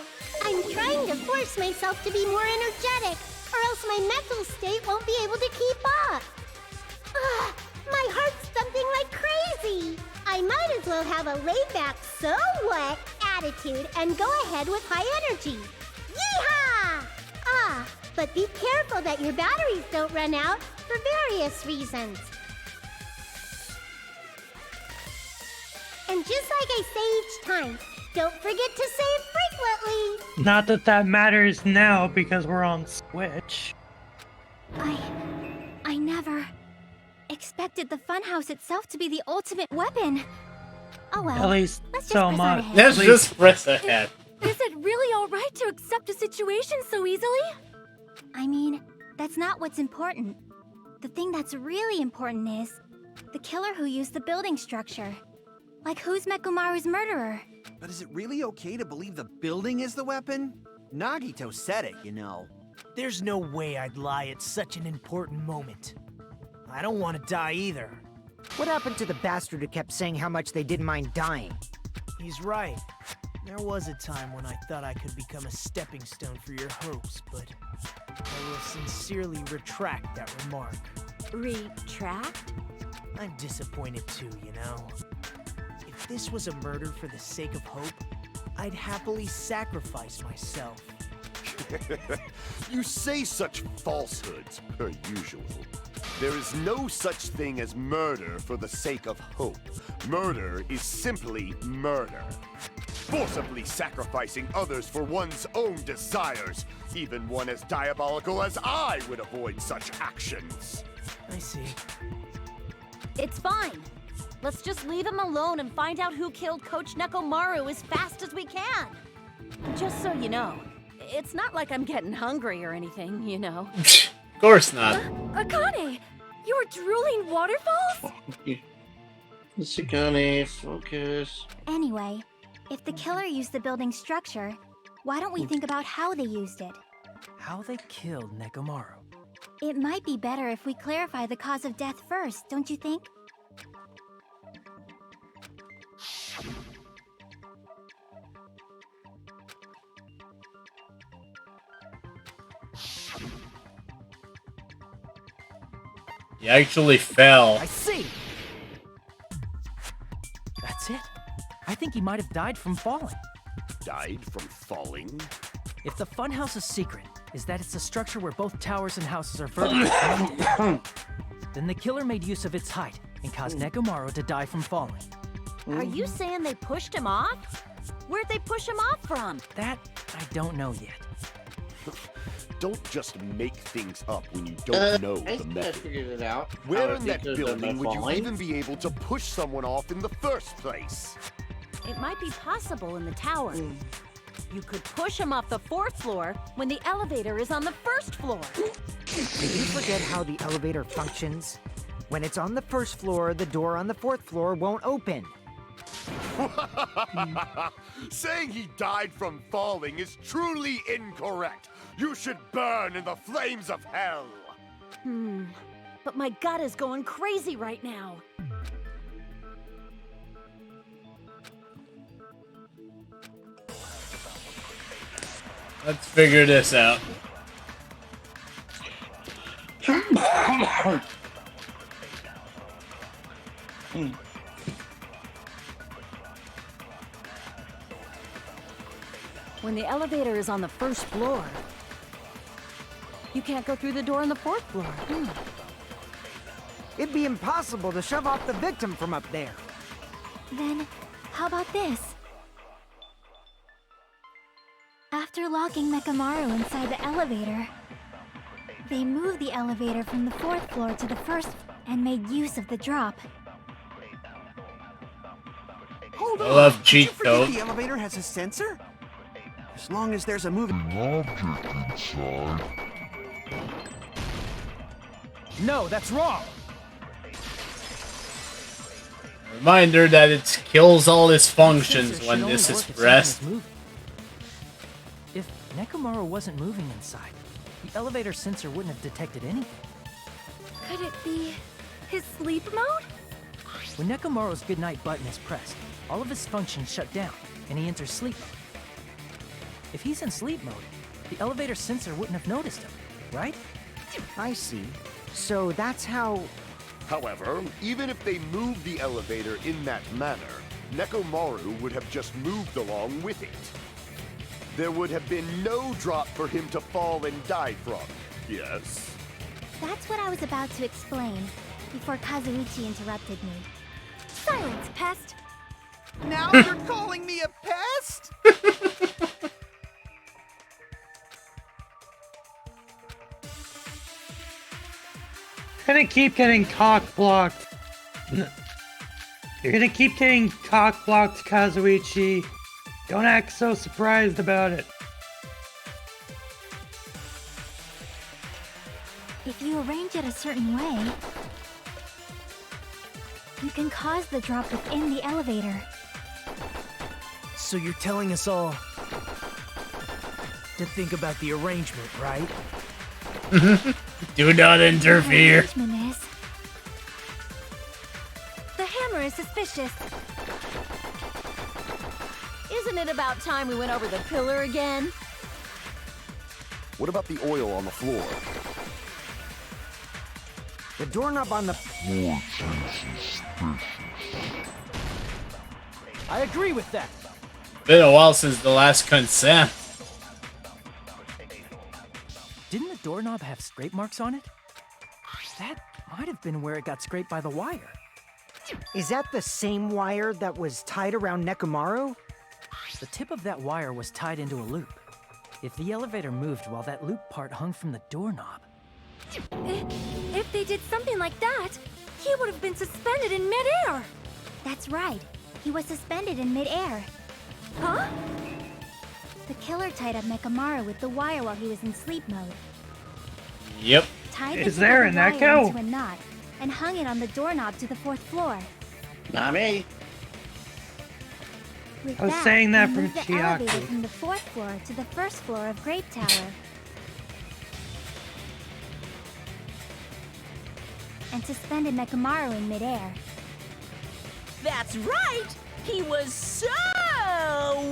I'm trying to force myself to be more energetic, or else my mental state won't be able to keep up. Ugh, my heart's thumping like crazy. I might as well have a laid-back, so what attitude and go ahead with high energy. Yeehaw! Ah, but be careful that your batteries don't run out for various reasons. And just like I say each time, don't forget to save frequently. Not that that matters now because we're on Switch. I never expected the funhouse itself to be the ultimate weapon. Oh well. At least let's just so press on much. ahead. Let's just press ahead. Is it really alright to accept a situation so easily? I mean, that's not what's important. The thing that's really important is the killer who used the building structure. Like, who's Mekomaru's murderer? But is it really okay to believe the building is the weapon? Nagito said it, you know. There's no way I'd lie at such an important moment. I don't want to die either. What happened to the bastard who kept saying how much they didn't mind dying? He's right. There was a time when I thought I could become a stepping stone for your hopes, but I will sincerely retract that remark. Retract? I'm disappointed too, you know. If this was a murder for the sake of hope, I'd happily sacrifice myself. You say such falsehoods, per usual. There is no such thing as murder for the sake of hope. Murder is simply murder. Forcibly sacrificing others for one's own desires. Even one as diabolical as I would avoid such actions. I see. It's fine. Let's just leave him alone and find out who killed Coach Nekomaru as fast as we can. Just so you know, it's not like I'm getting hungry or anything, you know. Of course not. Akane! You were drooling waterfalls? Sakane, focus. Anyway, if the killer used the building structure, why don't we think about how they used it? How they killed Nekomaru. It might be better if we clarify the cause of death first, don't you think? He actually fell. I see! That's it. I think he might have died from falling. Died from falling? If the funhouse's secret is that it's a structure where both towers and houses are vertically connected, then the killer made use of its height and caused Nekomaru to die from falling. Are you saying they pushed him off? Where'd they push him off from? That I don't know yet. Don't just make things up when you don't know I the think I method. figured it out. Where How in that because of building my would you falling. even be able to push someone off in the first place? It might be possible in the tower. You could push him off the 4th floor when the elevator is on the 1st floor. Did you forget how the elevator functions? When it's on the 1st floor, the door on the 4th floor won't open. Saying he died from falling is truly incorrect. You should burn in the flames of hell. But my gut is going crazy right now. Let's figure this out. When the elevator is on the 1st floor, you can't go through the door on the 4th floor. It'd be impossible to shove off the victim from up there. Then, how about this? After locking Mekamaru inside the elevator, they moved the elevator from the 4th floor to the 1st and made use of the drop. Hold I on. love Did cheat you forget code. the elevator has a sensor? As long as there's a moving object inside. No, that's wrong. Reminder that it kills all its functions Sensor when should this only is work if pressed. something is moving. If Nekomaru wasn't moving inside, the elevator sensor wouldn't have detected anything. Could it be his sleep mode? When Nekomaru's goodnight button is pressed, all of his functions shut down, and he enters sleep mode. If he's in sleep mode, the elevator sensor wouldn't have noticed him, right? I see. So that's how... However, even if they moved the elevator in that manner, Nekomaru would have just moved along with it. There would have been no drop for him to fall and die from. Yes? That's what I was about to explain before Kazuichi interrupted me. Silence, pest! Now you're calling me a pest? Gonna keep getting cock-blocked. You're gonna keep getting cock-blocked, Kazuichi. Don't act so surprised about it. If you arrange it a certain way, you can cause the drop within the elevator. So you're telling us all to think about the arrangement, right? Do not interfere. The arrangement is... The hammer is suspicious. Isn't it about time we went over the pillar again? What about the oil on the floor? The doorknob on the... I agree with that. Been a while since the last consent. Didn't the doorknob have scrape marks on it? That might have been where it got scraped by the wire. Is that the same wire that was tied around Nekomaru? The tip of that wire was tied into a loop. If the elevator moved while that loop part hung from the doorknob... If they did something like that, he would have been suspended in midair. That's right. He was suspended in midair. Huh? The killer tied up Mekamaru with the wire while he was in sleep mode. Yep. Tied Is the there tip of an the wire echo? into a knot and hung it on the doorknob to the 4th floor. Not me. With I was that, saying that he from moved the elevator Chiaki. from the 4th floor to the 1st floor of Grape Tower. And suspended Mekamaru in midair. That's right! He was so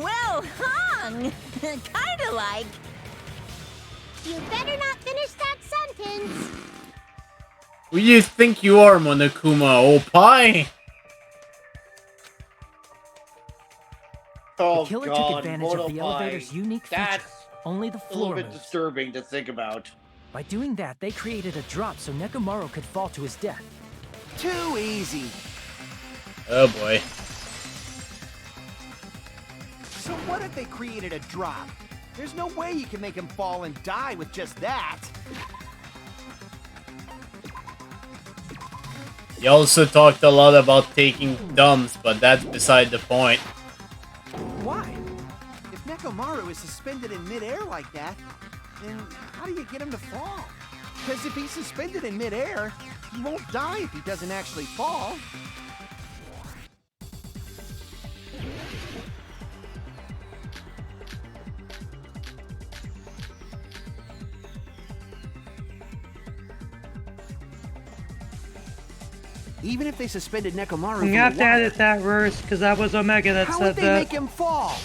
well hung! Kinda like... You better not finish that sentence! Who do you think you are, Monokuma? Old pie? Oh The killer God, took advantage of the Motopai. elevator's unique feature. That's Only the a little floor bit moves. disturbing to think about. By doing that, they created a drop so Nekomaru could fall to his death. Too easy. Oh boy. So what if they created a drop? There's no way you can make him fall and die with just that. He also talked a lot about taking dumps, but that's beside the point. Why? If Nekomaru is suspended in midair like that, then how do you get him to fall? Because if he's suspended in midair, he won't die if he doesn't actually fall. Even if they suspended Nekomaru from You the have to wire, edit that verse, because that was Omega that how said would they that. make him fall?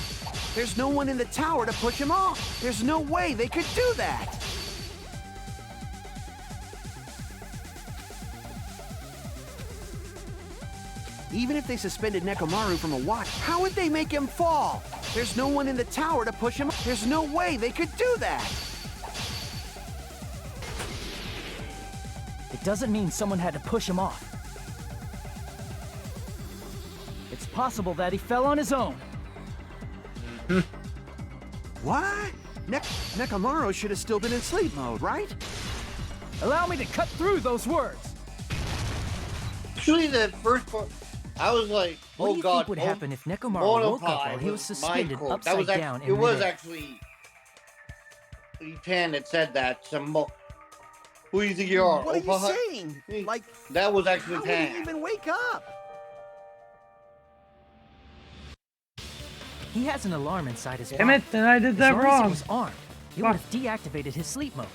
There's no one in the tower to push him off. There's no way they could do that. Even if they suspended Nekomaru from a watch, how would they make him fall? There's no one in the tower to push him off. There's no way they could do that. It doesn't mean someone had to push him off. It's possible that he fell on his own. What? Nekomaru should have still been in sleep mode, right? Allow me to cut through those words. Actually, the first part, I was like, What oh do you god. think would happen if Nekomaru woke up while he was suspended upside down in It was midair? actually Pan that said that. Who do you think you are? What are you Opa? saying? Like, That was actually how would Pan. he even wake up? He has an alarm inside his Damn body. it, then I did that as long wrong. As it was armed, it would have deactivated his sleep mode.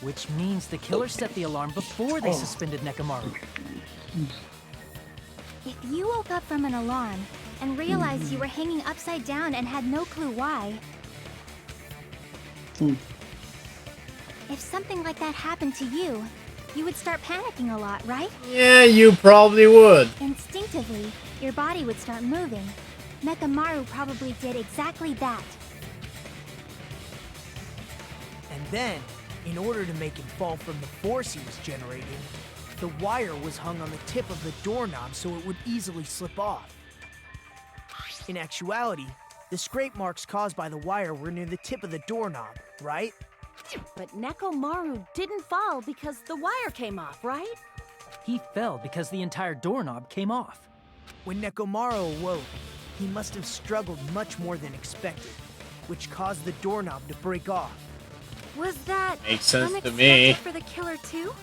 Which means the killer set the alarm before they suspended Nekomaru. If you woke up from an alarm and realized you were hanging upside down and had no clue why, if something like that happened to you, you would start panicking a lot, right? Yeah, you probably would. Instinctively, your body would start moving. Nekomaru probably did exactly that. And then, in order to make him fall from the force he was generating, the wire was hung on the tip of the doorknob so it would easily slip off. In actuality, the scrape marks caused by the wire were near the tip of the doorknob, right? But Nekomaru didn't fall because the wire came off, right? He fell because the entire doorknob came off. When Nekomaru awoke, he must have struggled much more than expected, which caused the doorknob to break off. Was that Makes sense to unexpected me. for the killer too?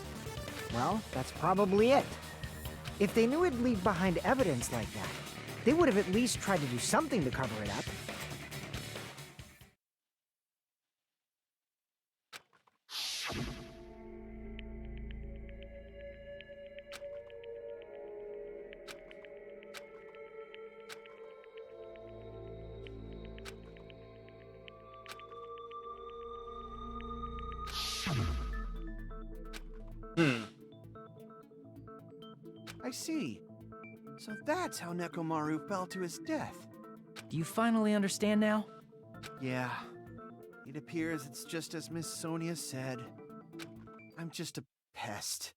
Well, that's probably it. If they knew it'd leave behind evidence like that, they would have at least tried to do something to cover it up. I see. So that's how Nekomaru fell to his death. Do you finally understand now? Yeah. It appears it's just as Miss Sonia said. I'm just a pest.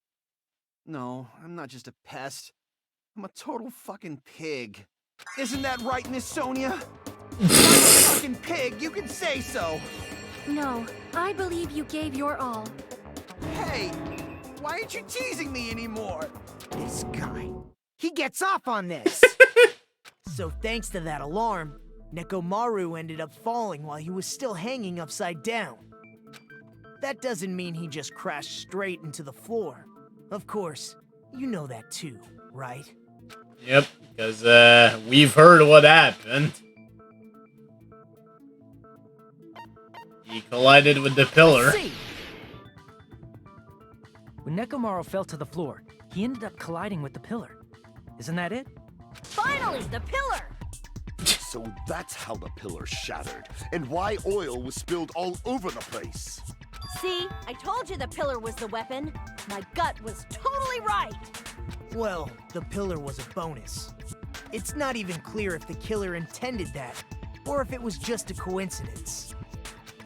No, I'm not just a pest. I'm a total fucking pig. Isn't that right, Miss Sonia? I'm a fucking pig, you can say so! No, I believe you gave your all. Hey! Why aren't you teasing me anymore? This guy. He gets off on this! So thanks to that alarm, Nekomaru ended up falling while he was still hanging upside down. That doesn't mean he just crashed straight into the floor. Of course, you know that too, right? Yep, because we've heard what happened. He collided with the pillar. See? When Nekomaru fell to the floor, he ended up colliding with the pillar. Isn't that it? Finally, the pillar! So that's how the pillar shattered, and why oil was spilled all over the place. See, I told you the pillar was the weapon. My gut was totally right. Well, the pillar was a bonus. It's not even clear if the killer intended that, or if it was just a coincidence.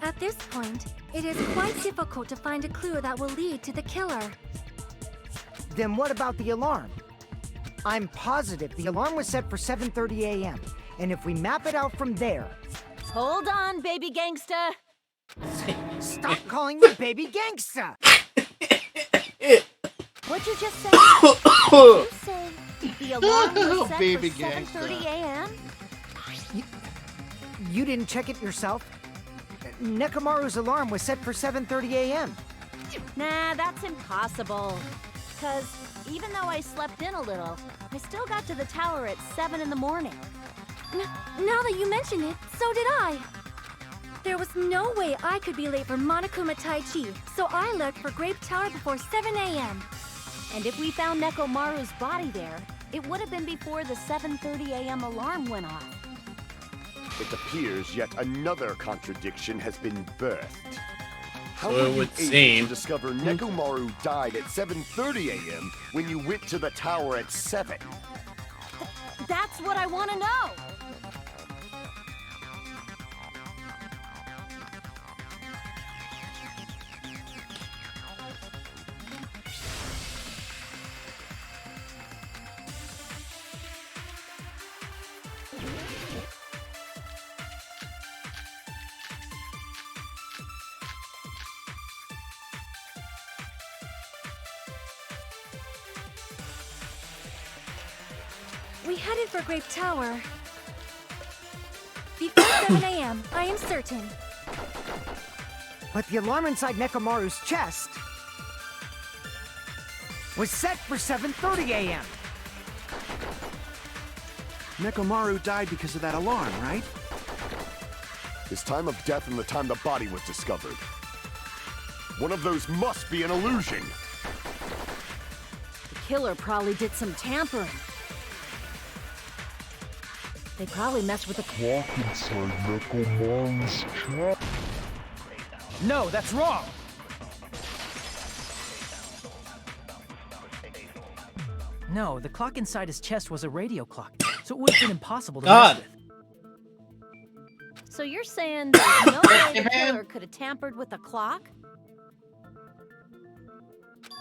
At this point, it is quite difficult to find a clue that will lead to the killer. Then what about the alarm? I'm positive the alarm was set for 7:30 a.m., And if we map it out from there... Hold on, baby gangsta. Stop calling me baby gangsta! What'd you just say? You say the alarm was set Baby for 7:30 a.m.? You didn't check it yourself? Nekomaru's alarm was set for 7:30 a.m. Nah, that's impossible. Because even though I slept in a little, I still got to the tower at 7 in the morning. Now that you mention it, so did I. There was no way I could be late for Monokuma Tai Chi, so I left for Grape Tower before 7 a.m. And if we found Nekomaru's body there, it would have been before the 7:30 a.m. alarm went off. It appears yet another contradiction has been birthed. How So were it you would able seem. to discover Nekomaru died at 7:30 a.m. when you went to the tower at 7? That's what I want to know! We headed for Grape Tower. Before 7 a.m., I am certain. But the alarm inside Nekomaru's chest was set for 7:30 a.m. Nekomaru died because of that alarm, right? His time of death and the time the body was discovered. One of those must be an illusion. The killer probably did some tampering. They probably messed with the Clock inside Nekomaru's chest. No, that's wrong! No, the clock inside his chest was a radio clock, so it would have been impossible to mess with. So you're saying there's no way the killer could have tampered with the clock?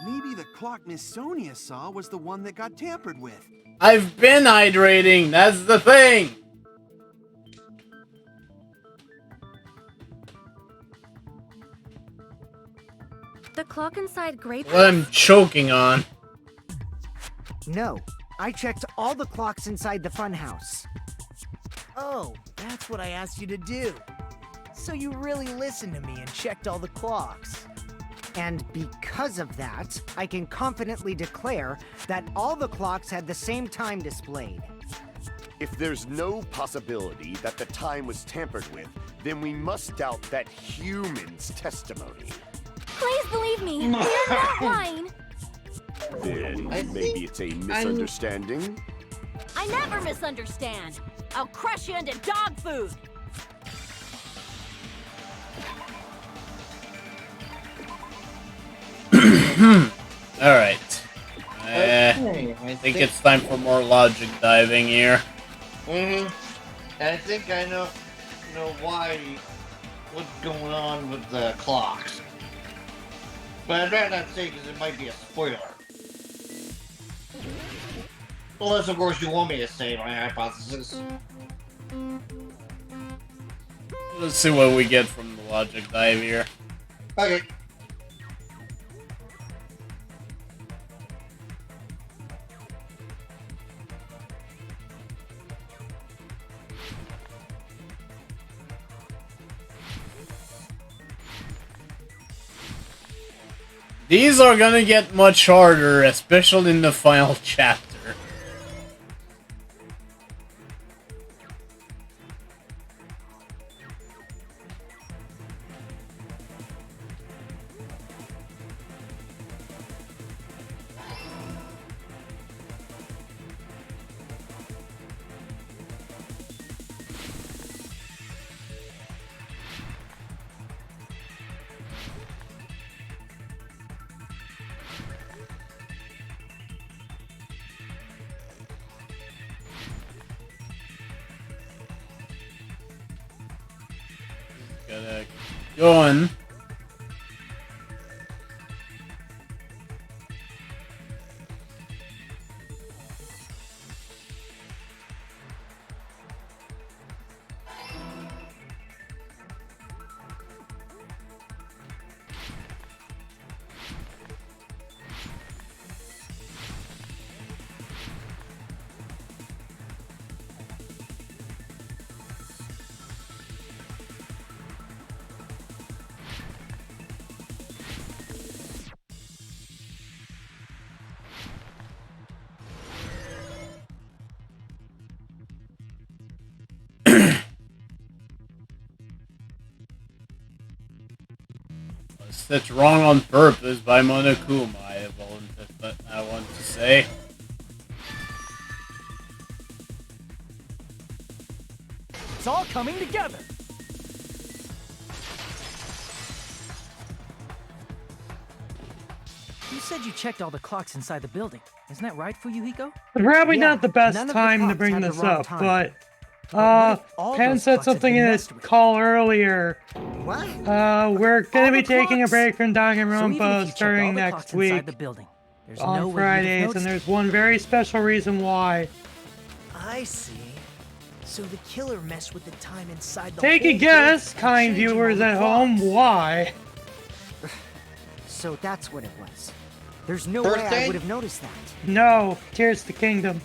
Maybe the clock Miss Sonia saw was the one that got tampered with. I've been hydrating, that's the thing! The clock inside Grape What I'm choking on. No, I checked all the clocks inside the funhouse. Oh, that's what I asked you to do. So you really listened to me and checked all the clocks. And because of that, I can confidently declare that all the clocks had the same time displayed. If there's no possibility that the time was tampered with, then we must doubt that human's testimony. Please believe me, we are not lying. Then maybe it's a misunderstanding? I never misunderstand. I'll crush you into dog food. Alright. I think it's time for more logic diving here. I think I know why, what's going on with the clocks. But I'd rather not say because it might be a spoiler. Unless, of course, you want me to say my hypothesis. Let's see what we get from the logic dive here. Okay. These are gonna get much harder, especially in the final chapter. Gotta keep going. That's wrong on purpose by Monokuma, I want to say. It's all coming together. You said you checked all the clocks inside the building. Isn't that right, Fuyuhiko? Probably Yeah, not the best none of the time to clocks bring had the this wrong up, time. but what if all Pen those said clocks had something been in messed his with? call earlier. What? We're gonna All be the taking a clocks? break from So even if Danganrompa you checked all starting the next clocks week inside the building, there's on no way you'd have Fridays, and noticed there's one very special reason why. I see. So the killer messed with the time inside the Take a whole guess, building by kind changing all viewers the at home, clocks. why? So that's what it was. There's no First way I day? would have noticed that. No, Tears to Kingdom.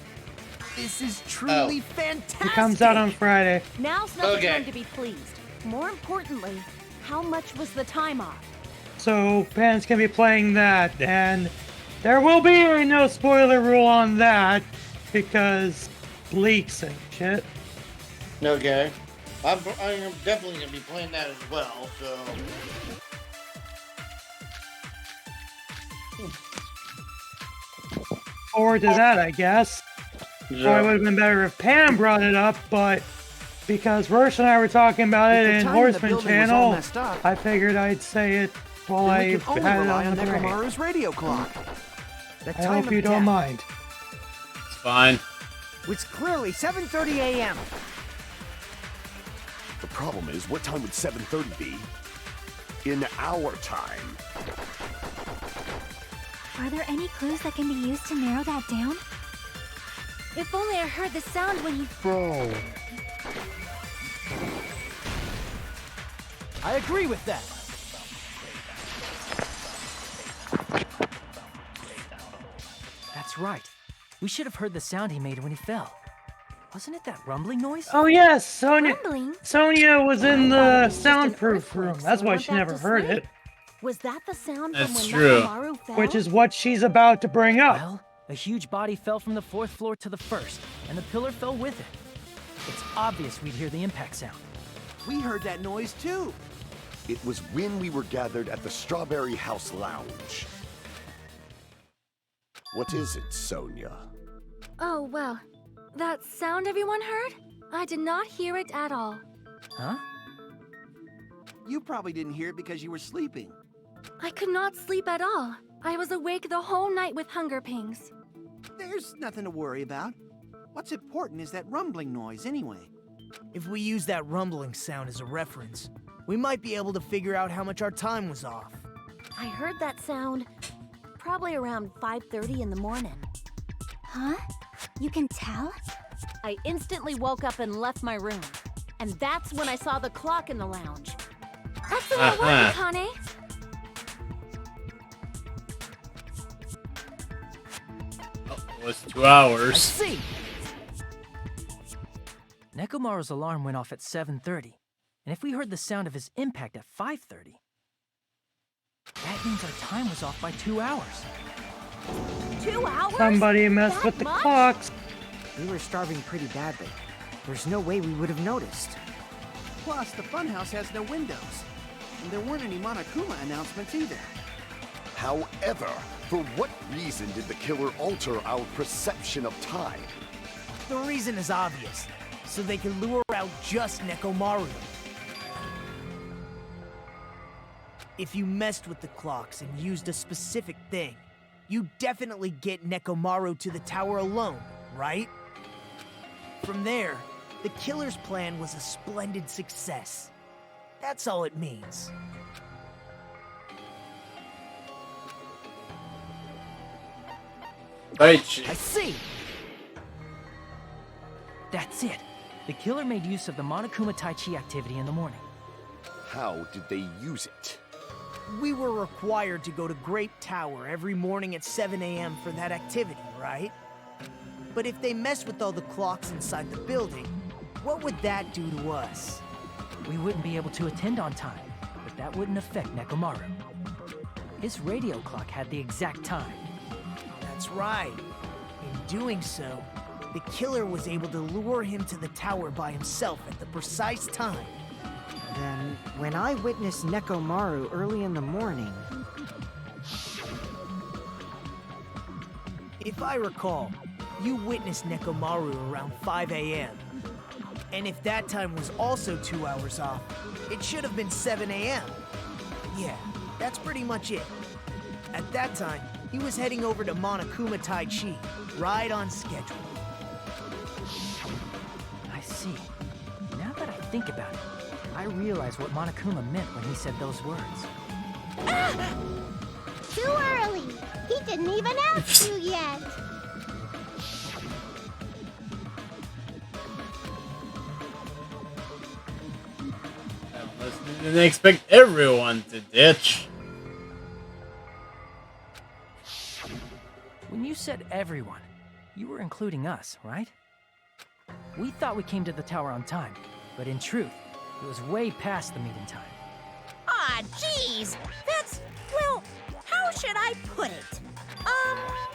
This is truly It fantastic. comes out on Friday. Now's not the Okay. time to be pleased. More importantly, how much was the time off? So Pen's gonna be playing that, and there will be a no spoiler rule on that because leaks and shit. Okay. I'm definitely gonna be playing that as well. So. Forward to that, I guess. Probably would have been better if Pam brought it up, but because Roche and I were talking about If it the in time in the Horseman building was all Channel, messed up, I figured I'd say it while Then I we can only had it rely on on the brain. Nekomaru's radio clock. the I time hope of you don't death mind. It's fine. was clearly 7:30 a.m. The problem is, what time would 7:30 be? In our time. Are there any clues that can be used to narrow that down? If only I heard the sound when he Fell. I agree with that. That's right. We should have heard the sound he made when he fell. Wasn't it that rumbling noise? Oh yes, Sonia. rumbling. Sonia was in the Probably just an soundproof earthquake, room. so That's I why went she back never to heard sleep. it, Was that the sound That's from when true. Nekomaru fell? which is what she's about to bring up. Well, a huge body fell from the 4th floor to the 1st, and the pillar fell with it. It's obvious we'd hear the impact sound. We heard that noise too. It was when we were gathered at the Strawberry House Lounge. What is it, Sonia? Oh, well. That sound everyone heard? I did not hear it at all. Huh? You probably didn't hear it because you were sleeping. I could not sleep at all. I was awake the whole night with hunger pangs. There's nothing to worry about. What's important is that rumbling noise anyway. If we use that rumbling sound as a reference, we might be able to figure out how much our time was off. I heard that sound probably around 5:30 in the morning. Huh? You can tell? I instantly woke up and left my room. And that's when I saw the clock in the lounge. Excellent work, Akane. It was 2 I hours. see! Nekomaru's alarm went off at 7:30, and if we heard the sound of his impact at 5:30, that means our time was off by 2 hours. 2 hours? Somebody messed That with the much? clocks. We were starving pretty badly. There's no way we would have noticed. Plus, the funhouse has no windows. And there weren't any Monokuma announcements either. However, for what reason did the killer alter our perception of time? The reason is obvious. So they can lure out just Nekomaru. If you messed with the clocks and used a specific thing, you definitely get Nekomaru to the tower alone, right? From there, the killer's plan was a splendid success. That's all it means. Right. I see! That's it. The killer made use of the Monokuma Tai Chi activity in the morning. How did they use it? We were required to go to Grape Tower every morning at 7 a.m. for that activity, right? But if they mess with all the clocks inside the building, what would that do to us? We wouldn't be able to attend on time, but that wouldn't affect Nekomaru. His radio clock had the exact time. That's right. In doing so, the killer was able to lure him to the tower by himself at the precise time. Then, when I witnessed Nekomaru early in the morning... If I recall, you witnessed Nekomaru around 5 a.m. And if that time was also 2 hours off, it should have been 7 a.m. Yeah, that's pretty much it. At that time, he was heading over to Monokuma Taichi, right on schedule. I see. Now that I think about it, I realize what Monokuma meant when he said those words. Too early! He didn't even ask you yet! I didn't expect everyone to ditch. When you said everyone, you were including us, right? We thought we came to the tower on time, but in truth, it was way past the meeting time. Ah, jeez! That's, well, how should I put it?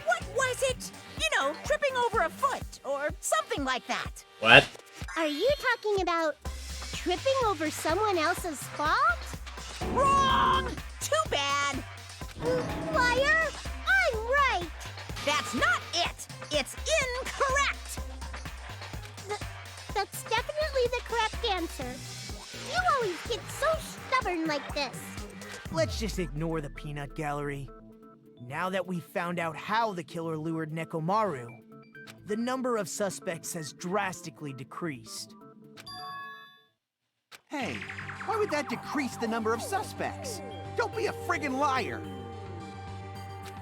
What was it? You know, tripping over a foot, or something like that. What? Are you talking about tripping over someone else's fault? Wrong! Too bad! Liar! I'm right! That's not it! It's incorrect! That's definitely the correct answer. You always get so stubborn like this. Let's just ignore the peanut gallery. Now that we've found out how the killer lured Nekomaru, the number of suspects has drastically decreased. Hey, why would that decrease the number of suspects? Don't be a friggin' liar!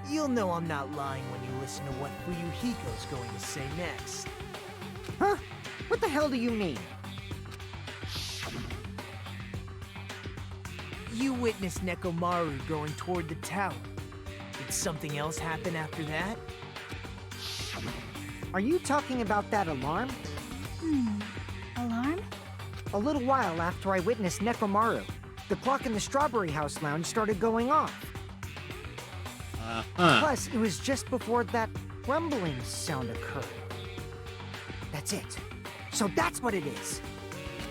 You'll know I'm not lying when you listen to what Fuyuhiko's going to say next. Huh? What the hell do you mean? You witnessed Nekomaru going toward the tower. Did something else happen after that? Are you talking about that alarm? Alarm? A little while after I witnessed Nekomaru, the clock in the Strawberry House lounge started going off. Plus, it was just before that rumbling sound occurred. That's it. So that's what it is.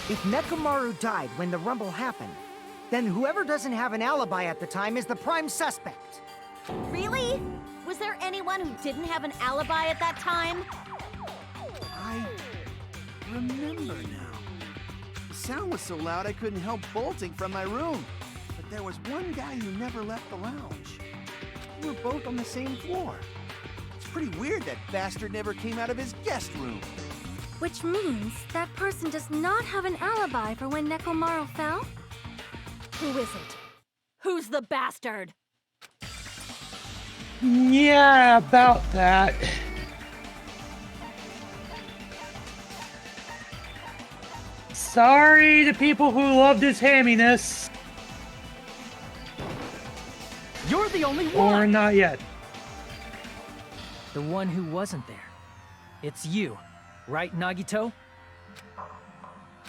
If Nekomaru died when the rumble happened, then whoever doesn't have an alibi at the time is the prime suspect. Really? Was there anyone who didn't have an alibi at that time? I remember now. The sound was so loud I couldn't help bolting from my room. But there was one guy who never left the lounge. We were both on the same floor. It's pretty weird that bastard never came out of his guest room. Which means that person does not have an alibi for when Nekomaru fell? Who is it? Who's the bastard? Yeah, about that. Sorry to people who loved his hamminess. You're the only one! Or not yet. The one who wasn't there. It's you, right, Nagito?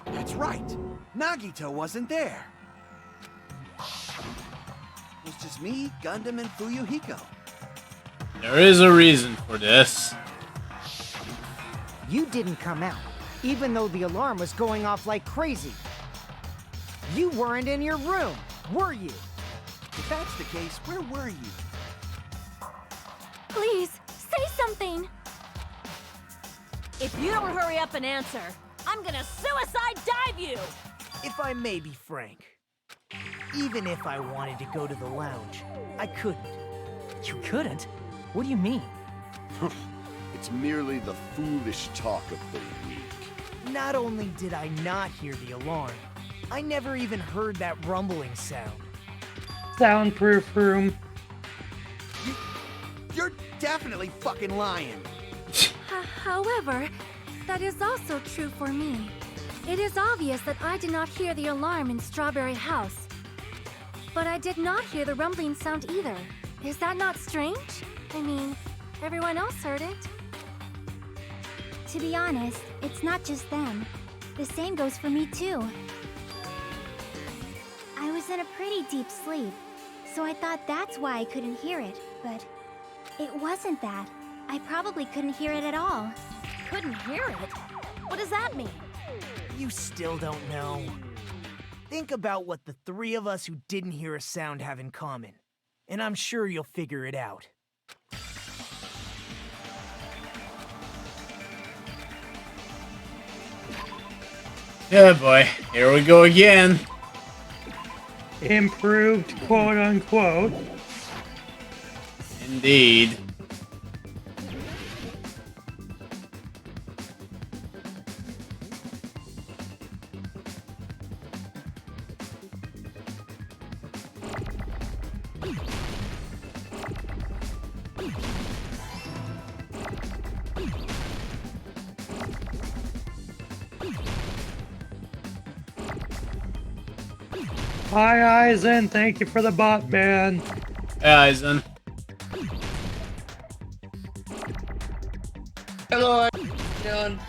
That's right. Nagito wasn't there. It was just me, Gundam, and Fuyuhiko. There is a reason for this. You didn't come out, even though the alarm was going off like crazy. You weren't in your room, were you? If that's the case, where were you? Please, say something! If you don't hurry up and answer, I'm gonna suicide dive you! If I may be frank, even if I wanted to go to the lounge, I couldn't. You couldn't? What do you mean? It's merely the foolish talk of the weak. Not only did I not hear the alarm, I never even heard that rumbling sound. Soundproof room. You're definitely fucking lying. However, that is also true for me. It is obvious that I did not hear the alarm in Strawberry House. But I did not hear the rumbling sound either. Is that not strange? I mean, everyone else heard it. To be honest, it's not just them. The same goes for me too. I was in a pretty deep sleep, so I thought that's why I couldn't hear it, but it wasn't that. I probably couldn't hear it at all. Couldn't hear it? What does that mean? You still don't know. Think about what the three of us who didn't hear a sound have in common, and I'm sure you'll figure it out. Yeah, boy. Here we go again. Improved, quote unquote. Indeed. Hi, Eisen. Thank you for the bot, man. Hey, Eisen. Hello, how you doing?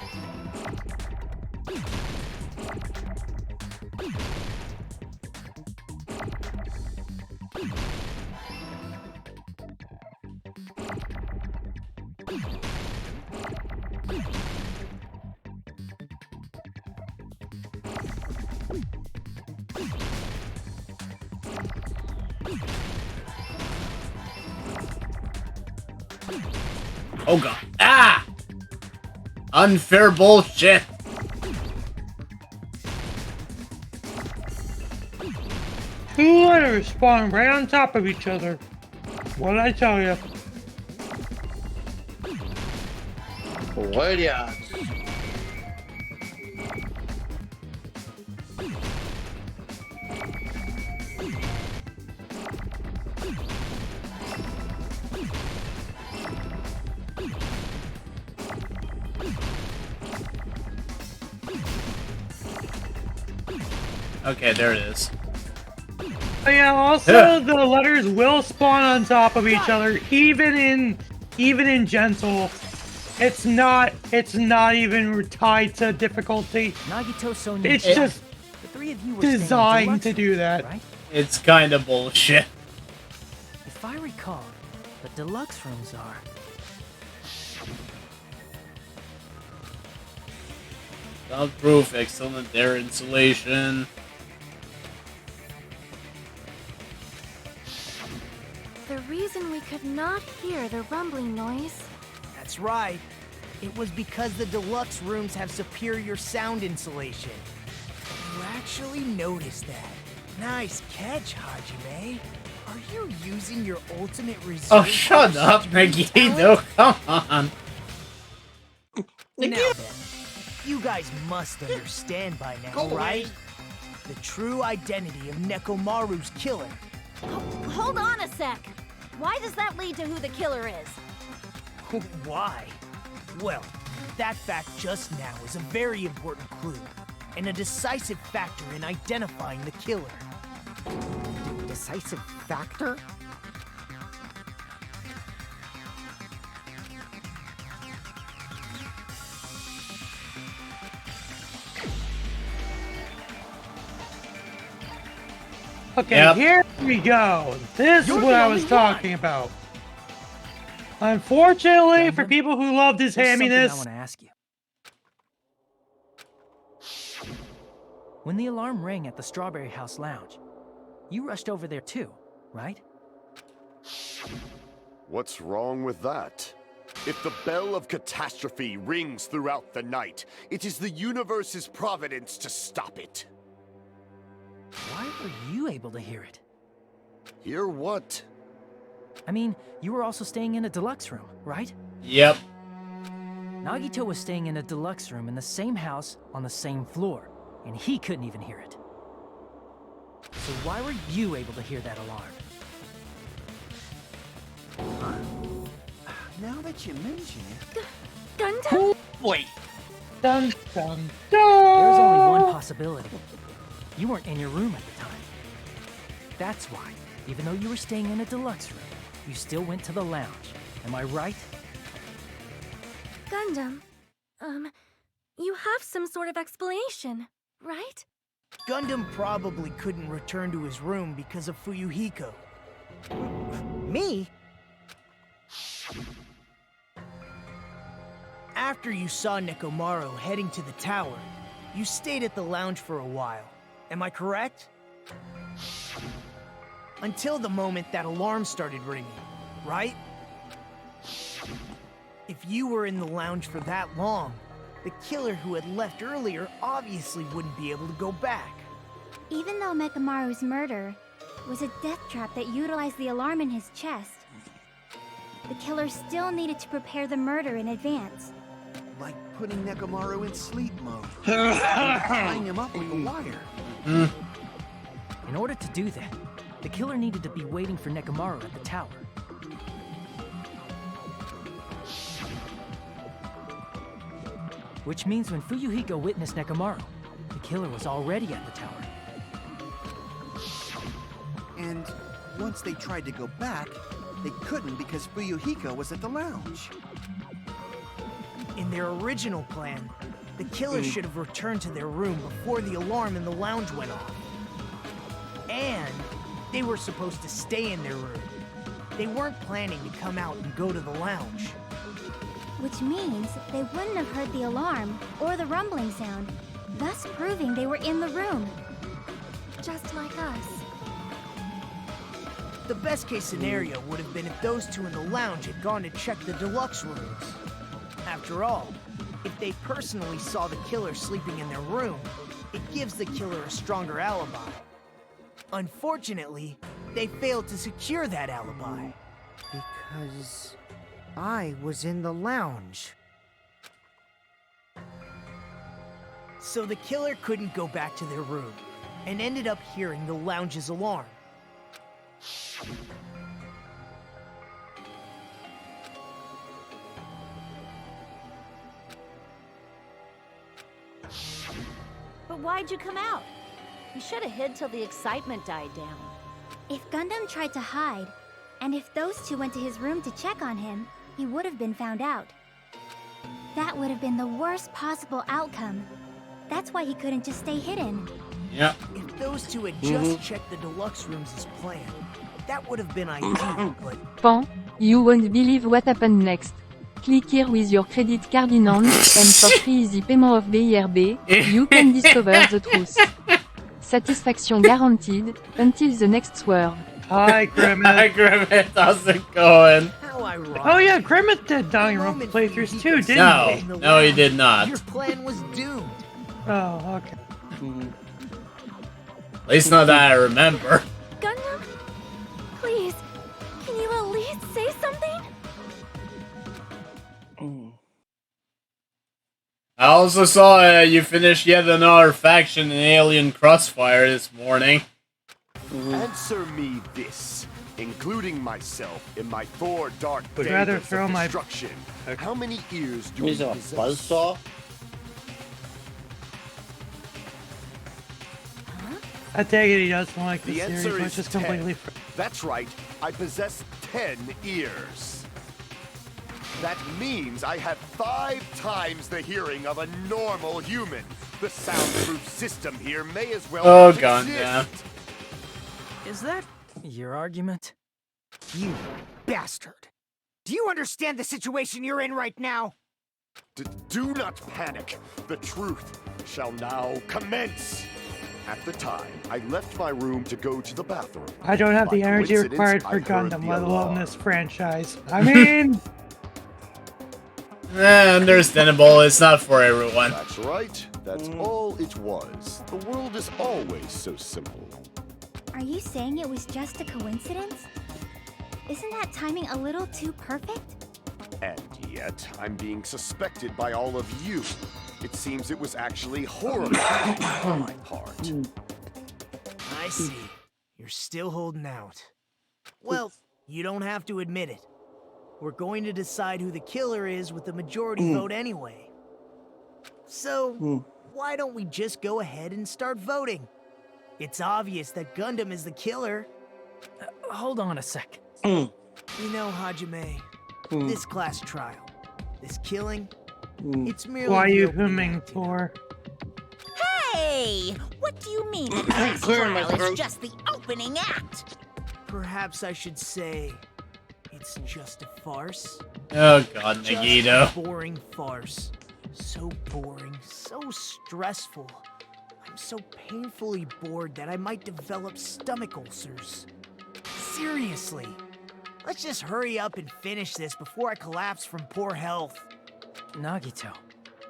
Oh god. Ah! Unfair bullshit. Two letters spawn right on top of each other. What'd I tell you? What the odds? Okay, there it is. Oh, yeah, also the letters will spawn on top of each other, even in gentle. It's not even tied to difficulty. Nagito, Sonya, It's just the three of you were staying in designed deluxe to do that. right? It's kind of bullshit. If I recall, the deluxe rooms are. Soundproof, excellent air insulation. The reason we could not hear the rumbling noise. That's right. It was because the deluxe rooms have superior sound insulation. You actually noticed that. Nice catch, Hajime. Are you using your ultimate reserve? Oh, shut up, Nagito. Come on. Now then, you guys must understand by now, right? The true identity of Nekomaru's killer. Hold on a sec. Why does that lead to who the killer is? Why? Well, that fact just now is a very important clue, and a decisive factor in identifying the killer. Decisive factor? Okay, here we go. This is what I was talking about. Unfortunately, for people who loved his There's something I hamminess, want to ask you. When the alarm rang at the Strawberry House Lounge, you rushed over there too, right? What's wrong with that? If the bell of catastrophe rings throughout the night, it is the universe's providence to stop it. Why were you able to hear it? Hear what? I mean, you were also staying in a deluxe room, right? Yep. Nagito was staying in a deluxe room in the same house on the same floor, and he couldn't even hear it. So why were you able to hear that alarm? Now that you mention it... Gundam? Wait. dun dun There's only one dun. possibility. You weren't in your room at the time. That's why, even though you were staying in a deluxe room, you still went to the lounge. Am I right? Gundam, you have some sort of explanation, right? Gundam probably couldn't return to his room because of Fuyuhiko. Me? After you saw Nekomaru heading to the tower, you stayed at the lounge for a while, Am I correct? Until the moment that alarm started ringing, right? If you were in the lounge for that long, the killer who had left earlier obviously wouldn't be able to go back. Even though Mekamaru's murder was a death trap that utilized the alarm in his chest, the killer still needed to prepare the murder in advance. Like putting Nekomaru in sleep mode. And tying him up with a wire. In order to do that, the killer needed to be waiting for Nekomaru at the tower. Which means when Fuyuhiko witnessed Nekomaru, the killer was already at the tower. And once they tried to go back, they couldn't because Fuyuhiko was at the lounge. In their original plan, the killer should have returned to their room before the alarm in the lounge went off. And they were supposed to stay in their room. They weren't planning to come out and go to the lounge. Which means they wouldn't have heard the alarm or the rumbling sound, thus proving they were in the room. Just like us. The best case scenario would have been if those two in the lounge had gone to check the deluxe rooms. After all, if they personally saw the killer sleeping in their room, it gives the killer a stronger alibi. Unfortunately, they failed to secure that alibi. Because I was in the lounge. So the killer couldn't go back to their room, and ended up hearing the lounge's alarm. But why'd you come out? You should have hid till the excitement died down. If Gundam tried to hide, and if those two went to his room to check on him, he would have been found out. That would have been the worst possible outcome. That's why he couldn't just stay hidden. Yeah. If those two had just checked the deluxe rooms as planned, that would have been ideal, but... Pan, you won't believe what happened next. Click here with your credit card in hand, and for free easy payment of BIRB, you can discover the truth. Satisfaction guaranteed, until the next swerve. Hi, Grimmett. Hi, Grimmett. How's it going? How ironic. Oh yeah, Grimmett did Danganronpa playthroughs too, didn't he? No, he did not. Your plan was doomed. Oh, okay. At least not that I remember. Gundam? Please, can you at least say something? I also saw you finished yet another faction in Alien Crossfire this morning. Answer me this, including myself in my 4 dark Would days rather of throw my- destruction. How many ears do we He's a possess? buzzsaw. I take it he doesn't like the The series, answer which is is completely 10. That's right, I possess 10 ears. That means I have 5 times the hearing of a normal human. The soundproof system here may as well Oh, not God, exist. yeah. Is that your argument? You bastard! Do you understand the situation you're in right now? Do not panic. The truth shall now commence. At the time, I left my room to go to the bathroom. I don't have the By energy coincidence, required for I heard Gundam, the let alone alarm. this franchise. I mean... Understandable. It's not for everyone. That's right. That's all it was. The world is always so simple. Are you saying it was just a coincidence? Isn't that timing a little too perfect? And yet, I'm being suspected by all of you. It seems it was actually horrible on my part. I see. You're still holding out. Well, you don't have to admit it. We're going to decide who the killer is with the majority vote anyway. So, why don't we just go ahead and start voting? It's obvious that Gundam is the killer. Hold on a sec. You know, Hajime, this class trial, this killing, it's merely... Why are the you opening humming act. for? Hey! What do you mean the class Clearing my trial throat. is just the opening act? Perhaps I should say, it's just a farce. Oh God, Just Nagito. a boring farce. So boring, so stressful. I I'm so painfully bored that I might develop stomach ulcers. Seriously. Let's just hurry up and finish this before I collapse from poor health. Nagito,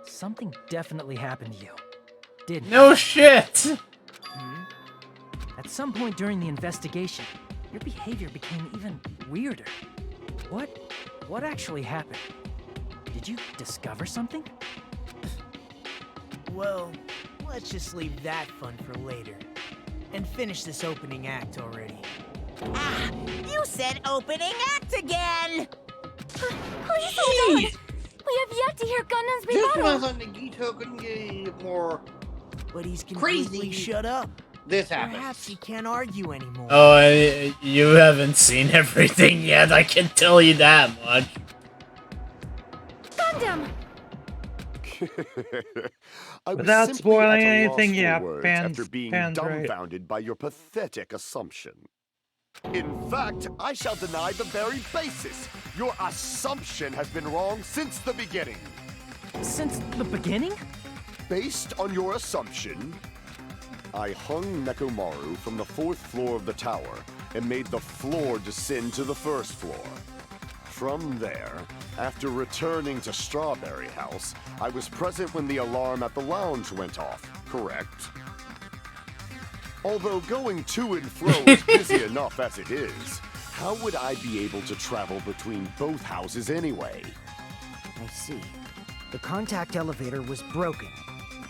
something definitely happened to you. Didn't No shit! At some point during the investigation, your behavior became even weirder. What actually happened? Did you discover something? Well, let's just leave that fun for later. And finish this opening act already. Ah, you said opening act again! Please hold on! We have yet to hear Gundam's Just when I rebuttal! thought Nagito couldn't get any more But he's completely crazy, shut up. this happened. Perhaps he can't argue anymore. Oh, you haven't seen everything yet, I can tell you that much. Gundam! I was Without simply spoiling at a anything, loss for yeah, words Pan's after being right. dumbfounded by your pathetic assumption. In fact, I shall deny the very basis. Your assumption has been wrong since the beginning. Since the beginning? Based on your assumption, I hung Nekomaru from the 4th floor of the tower and made the floor descend to the 1st floor. From there, after returning to Strawberry House, I was present when the alarm at the lounge went off, correct? Although going to and fro is busy enough as it is, how would I be able to travel between both houses anyway? I see. The contact elevator was broken.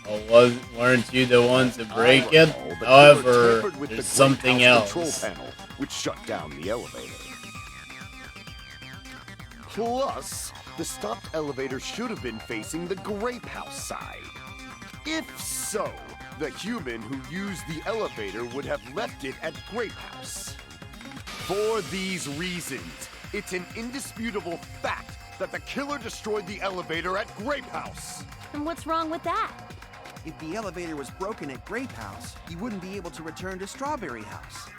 Oh, weren't you the one to break it? recall the killer However, tampered with the there's Great something House else. control panel, which shut down the elevator. Plus, the stopped elevator should have been facing the Grape House side. If so, the human who used the elevator would have left it at Grape House. For these reasons, it's an indisputable fact that the killer destroyed the elevator at Grape House. And what's wrong with that? If the elevator was broken at Grape House, he wouldn't be able to return to Strawberry House.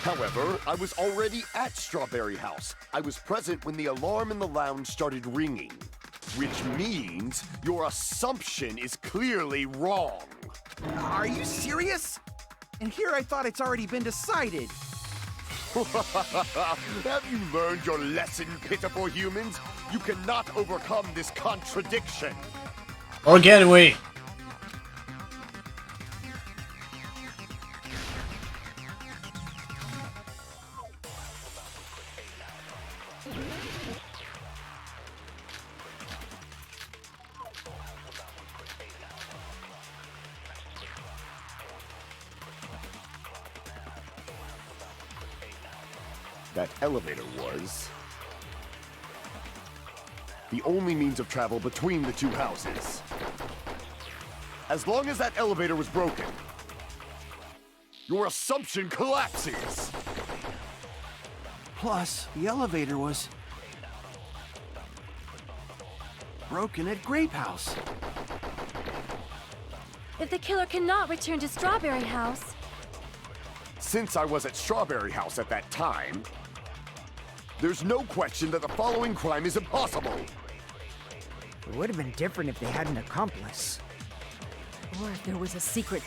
However, I was already at Strawberry House. I was present when the alarm in the lounge started ringing. Which means your assumption is clearly wrong. Are you serious? And here I thought it's already been decided. Have you learned your lesson, pitiful humans? You cannot overcome this contradiction. Or can we? That elevator was the only means of travel between the two houses. As long as that elevator was broken, your assumption collapses. Plus, the elevator was broken at Grape House. If the killer cannot return to Strawberry House, Since I was at Strawberry House at that time, there's no question that the following crime is impossible. It would have been different if they had an accomplice. Or if there was a secret.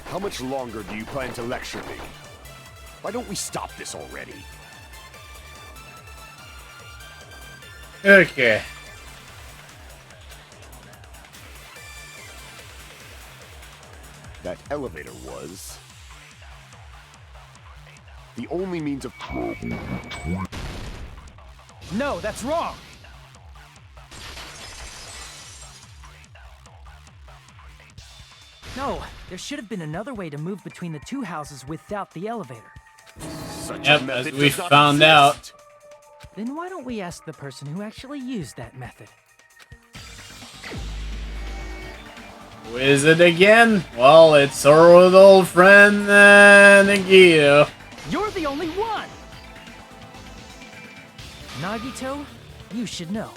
How much longer do you plan to lecture me? Why don't we stop this already? Okay. That elevator was the only means of travel between. No, that's wrong! No, there should have been another way to move between the two houses without the elevator. Such Yep, a method as we does not found exist. out. Then why don't we ask the person who actually used that method? Who is it again? Well, it's our old friend, Nagito. You're the only one! Nagito, you should know.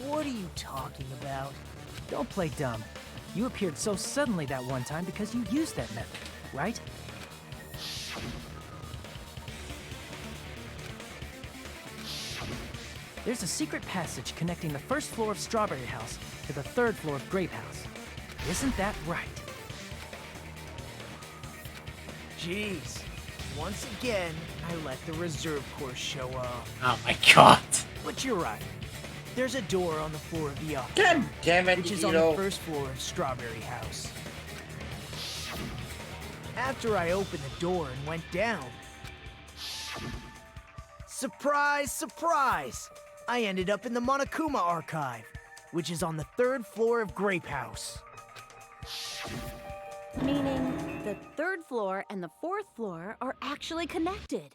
What are you talking about? Don't play dumb. You appeared so suddenly that one time because you used that method, right? There's a secret passage connecting the first floor of Strawberry House to the third floor of Grape House. Isn't that right? Jeez. Once again, I let the reserve course show up. Oh my god. But you're right. There's a door on the floor of the office. God damn it, which is on the first floor of Strawberry House. After I opened the door and went down, surprise, surprise! I ended up in the Monokuma archive, which is on the third floor of Grape House. Meaning the third floor and the fourth floor are actually connected.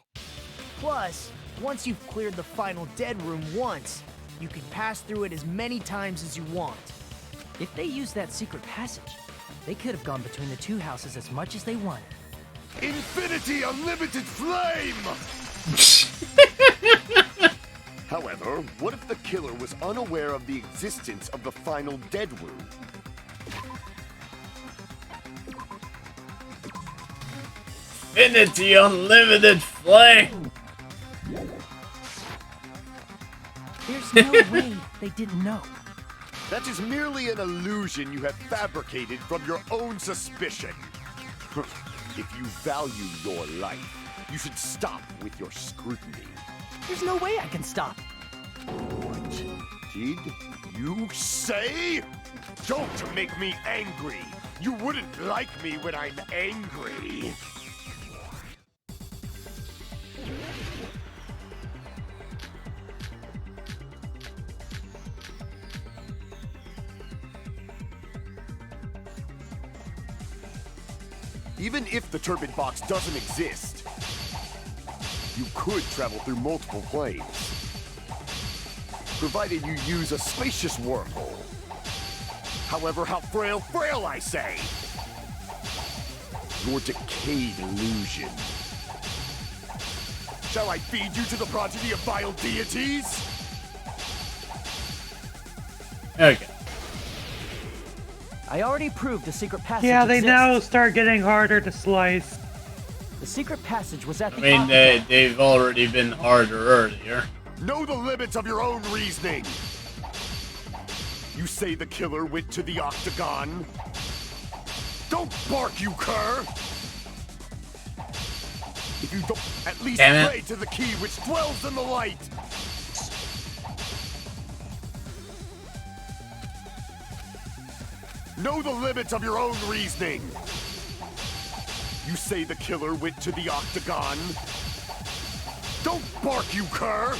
Plus, once you've cleared the final dead room once, you can pass through it as many times as you want. If they used that secret passage, they could have gone between the two houses as much as they wanted. Infinity Unlimited Flame! However, what if the killer was unaware of the existence of the final dead room? Infinity Unlimited Flame! There's no way they didn't know. That is merely an illusion you have fabricated from your own suspicion. If you value your life, you should stop with your scrutiny. There's no way I can stop. What did you say? Don't make me angry. You wouldn't like me when I'm angry. Even if the turbid box doesn't exist, you could travel through multiple planes, provided you use a spacious wormhole. However, how frail, I say! Your decayed illusion. Shall I feed you to the progeny of vile deities? Okay. I already proved the secret passage Yeah, they exists. now start getting harder to slice. The secret passage was at the I mean, they've already been harder earlier. Know the limits of your own reasoning. You say the killer went to the Octagon? Don't bark, you cur! If you don't, at least pray to the key which dwells in the light! Know the limits of your own reasoning. You say the killer went to the Octagon? Don't bark, you cur!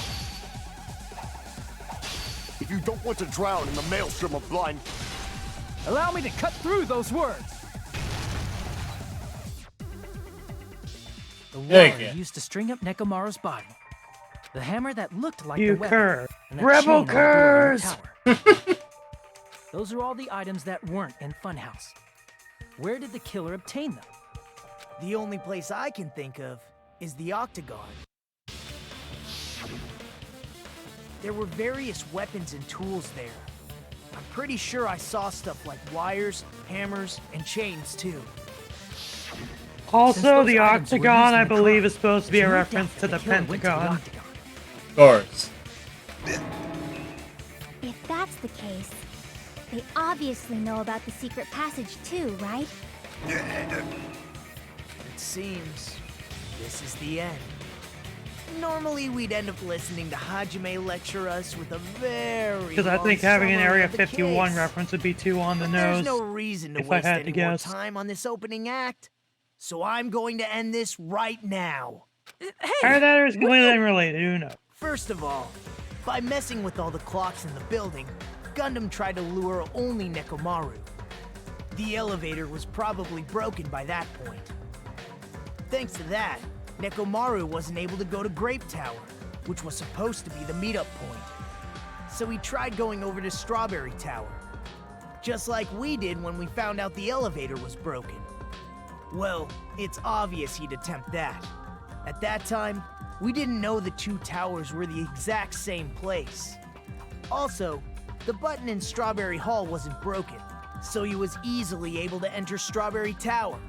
If you don't want to drown in the maelstrom of blind... Allow me to cut through those words! The water used to string up Nekomaru's body. The hammer that looked like You the weapon. cur. And that Rebel chain on the door in curs! the tower. Those are all the items that weren't in Funhouse. Where did the killer obtain them? The only place I can think of is the Octagon. There were various weapons and tools there. I'm pretty sure I saw stuff like wires, hammers, and chains too. Also, the items were used Octagon, in I the believe, crime, is supposed to be there's a no reference doubt to that the killer went to the Pentagon. Octagon. Of course. If that's the case, they obviously know about the secret passage too, right? It seems this is the end. Normally, we'd end up listening to Hajime lecture us with a very Because I think long having an summary Area of the 51 case. reference would be too on the But nose. There's no reason to if I waste had any to more guess. time on this opening act, so I'm going to end this right now. Either that or it's completely unrelated, who knows? First of all, by messing with all the clocks in the building, Gundam tried to lure only Nekomaru. The elevator was probably broken by that point. Thanks to that, Nekomaru wasn't able to go to Grape Tower, which was supposed to be the meetup point. So he tried going over to Strawberry Tower, just like we did when we found out the elevator was broken. Well, it's obvious he'd attempt that. At that time, we didn't know the two towers were the exact same place. Also, the button in Strawberry Hall wasn't broken, so he was easily able to enter Strawberry Tower.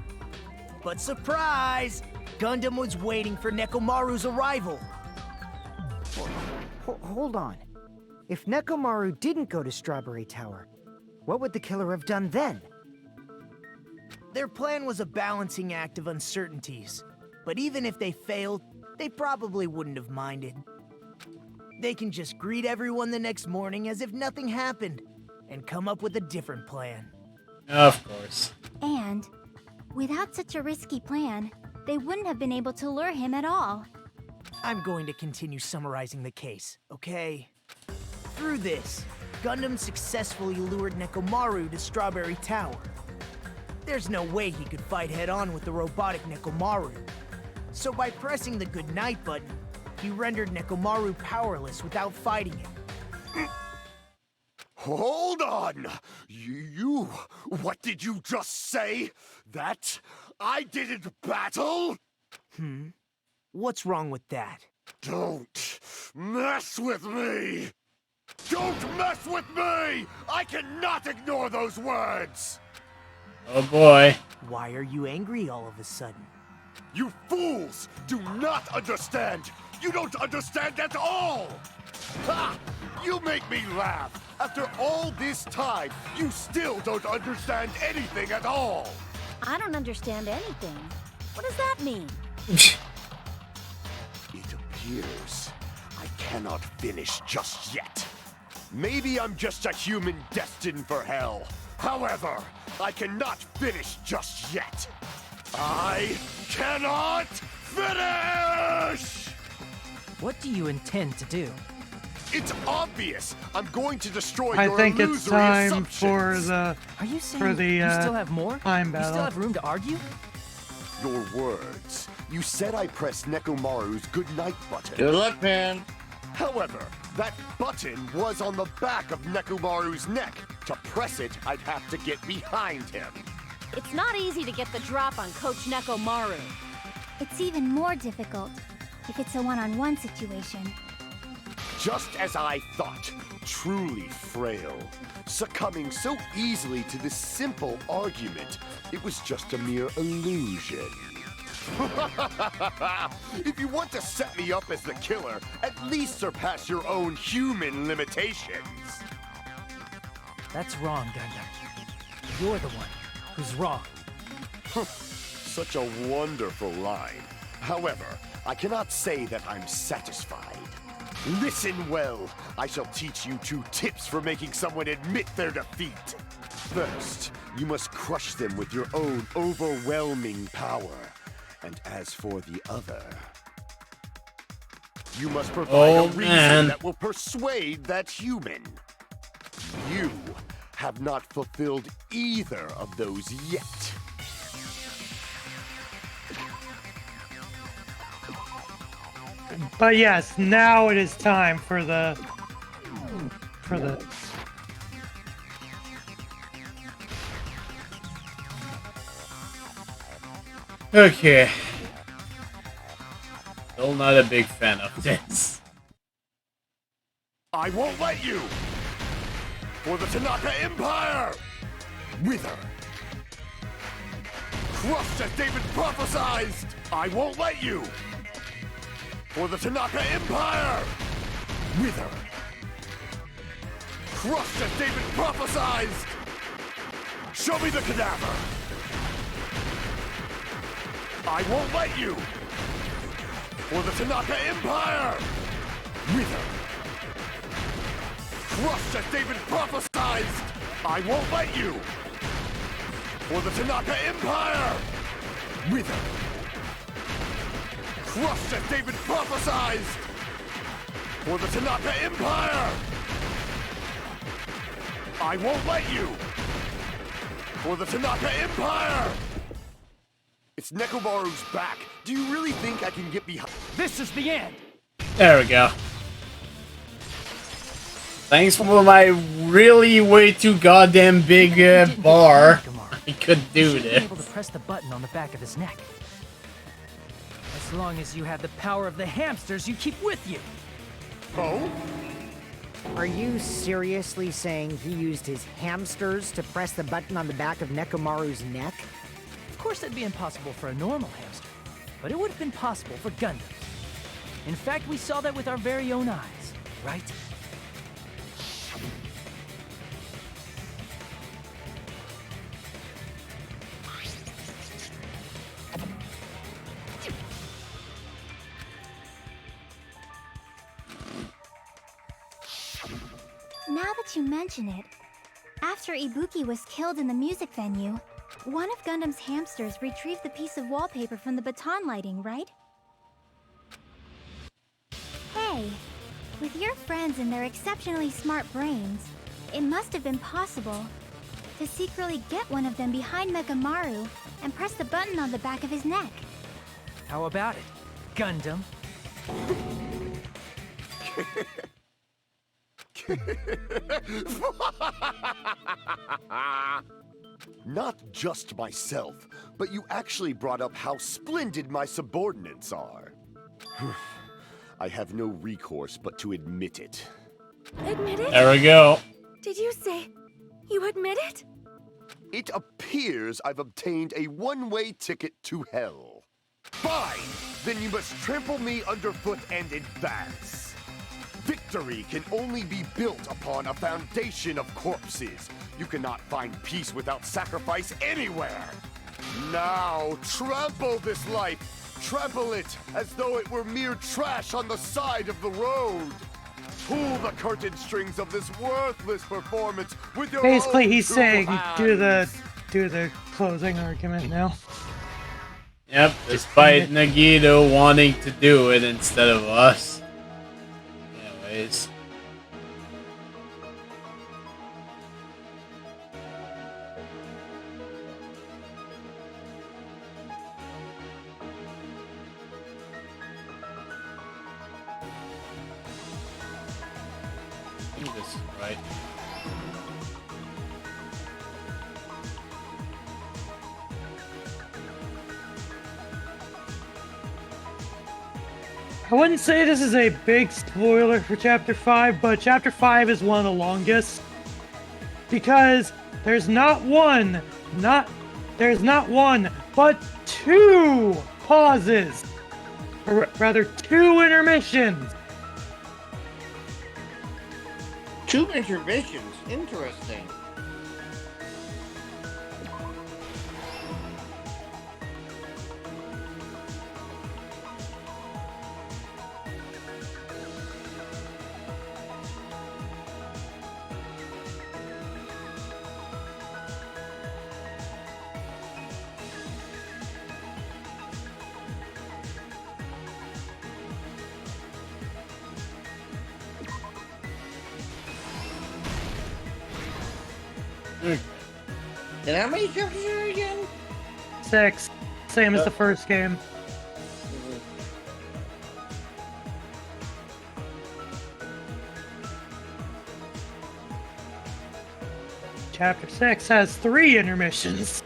But surprise! Gundam was waiting for Nekomaru's arrival. Hold on. If Nekomaru didn't go to Strawberry Tower, what would the killer have done then? Their plan was a balancing act of uncertainties, but even if they failed, they probably wouldn't have minded. They can just greet everyone the next morning as if nothing happened, and come up with a different plan. Of course. And without such a risky plan, they wouldn't have been able to lure him at all. I'm going to continue summarizing the case, okay? Through this, Gundam successfully lured Nekomaru to Strawberry Tower. There's no way he could fight head-on with the robotic Nekomaru. So by pressing the goodnight button, he rendered Nekomaru powerless without fighting him. Hold on! You... What did you just say? That I didn't battle? What's wrong with that? Don't mess with me! Don't mess with me! I cannot ignore those words! Oh boy. Why are you angry all of a sudden? You fools do not understand! You don't understand at all! Ha! You make me laugh! After all this time, you still don't understand anything at all! I don't understand anything. What does that mean? It appears I cannot finish just yet. Maybe I'm just a human destined for hell. However, I cannot finish just yet. I cannot finish! What do you intend to do? It's obvious. I'm going to destroy I your think it's illusory time assumptions. for the Are you saying for the you still have more? time You battle. still have room to argue? Your words. You said I pressed Nekomaru's goodnight button. Good luck, man. However, that button was on the back of Nekomaru's neck. To press it, I'd have to get behind him. It's not easy to get the drop on Coach Nekomaru. It's even more difficult if it's a one-on-one situation. Just as I thought, truly frail. Succumbing so easily to this simple argument, it was just a mere illusion. If you want to set me up as the killer, at least surpass your own human limitations. That's wrong, Gundam. You're the one who's wrong. Such a wonderful line. However, I cannot say that I'm satisfied. Listen well. I shall teach you 2 tips for making someone admit their defeat. First, you must crush them with your own overwhelming power. And as for the other, you must provide a reason that will persuade that human. You have not fulfilled either of those yet. But yes, now it is time for the Okay. Still not a big fan of this. I won't let you! For the Tanaka Empire! Wither! Crushed as David prophesied! I won't let you! For the Tanaka Empire! Wither! Crushed as David prophesied! Show me the cadaver! I won't let you! For the Tanaka Empire! Wither! Crushed as David prophesied! I won't let you! For the Tanaka Empire! Wither! Crushed as David prophesied! For the Tanaka Empire! I won't let you! For the Tanaka Empire! It's Nekomaru's back. Do you really think I can get behind? This is the end! There we go. Thanks for my really way too goddamn big bar. I could do you should be this. able to press the button on the back of his neck. As long as you have the power of the hamsters you keep with you. Oh? Are you seriously saying he used his hamsters to press the button on the back of Nekomaru's neck? Of course that'd be impossible for a normal hamster, but it would have been possible for Gundam. In fact, we saw that with our very own eyes, right? Now that you mention it, after Ibuki was killed in the music venue, one of Gundam's hamsters retrieved the piece of wallpaper from the baton lighting, right? Hey, with your friends and their exceptionally smart brains, it must have been possible to secretly get one of them behind Mekamaru and press the button on the back of his neck. How about it, Gundam? Not just myself, but you actually brought up how splendid my subordinates are. I have no recourse but to admit it. Admit it? There we go. Did you say you admit it? It appears I've obtained a one-way ticket to hell. Fine! Then you must trample me underfoot and advance. Victory can only be built upon a foundation of corpses. You cannot find peace without sacrifice anywhere. Now, trample this life. Trample it as though it were mere trash on the side of the road. Pull the curtain strings of this worthless performance with your Basically, own he's two saying, do hands. the closing argument now. Yep, despite Nagito wanting to do it instead of us. Anyways. I think this is right. I wouldn't say this is a big spoiler for Chapter 5, but Chapter 5 is one of the longest. Because there's not one, but two pauses. Or rather, two intermissions. Two intermissions. Interesting. And how many chapters are there again? 6. Same as the first game. Chapter 6 has 3 intermissions.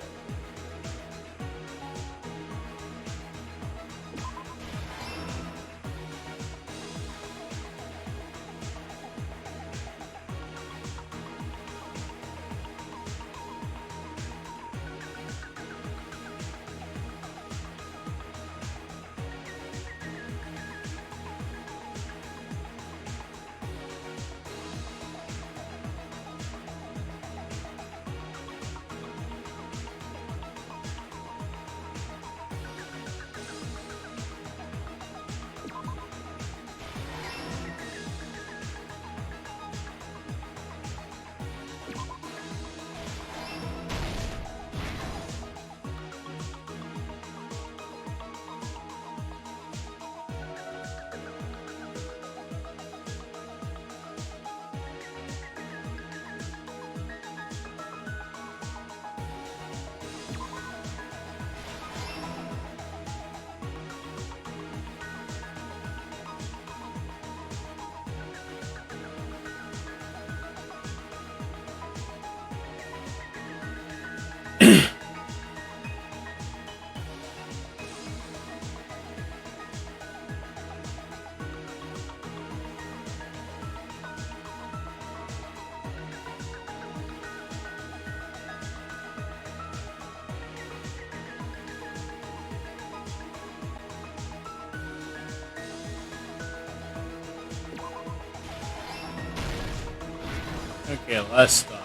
Okay, let's stop.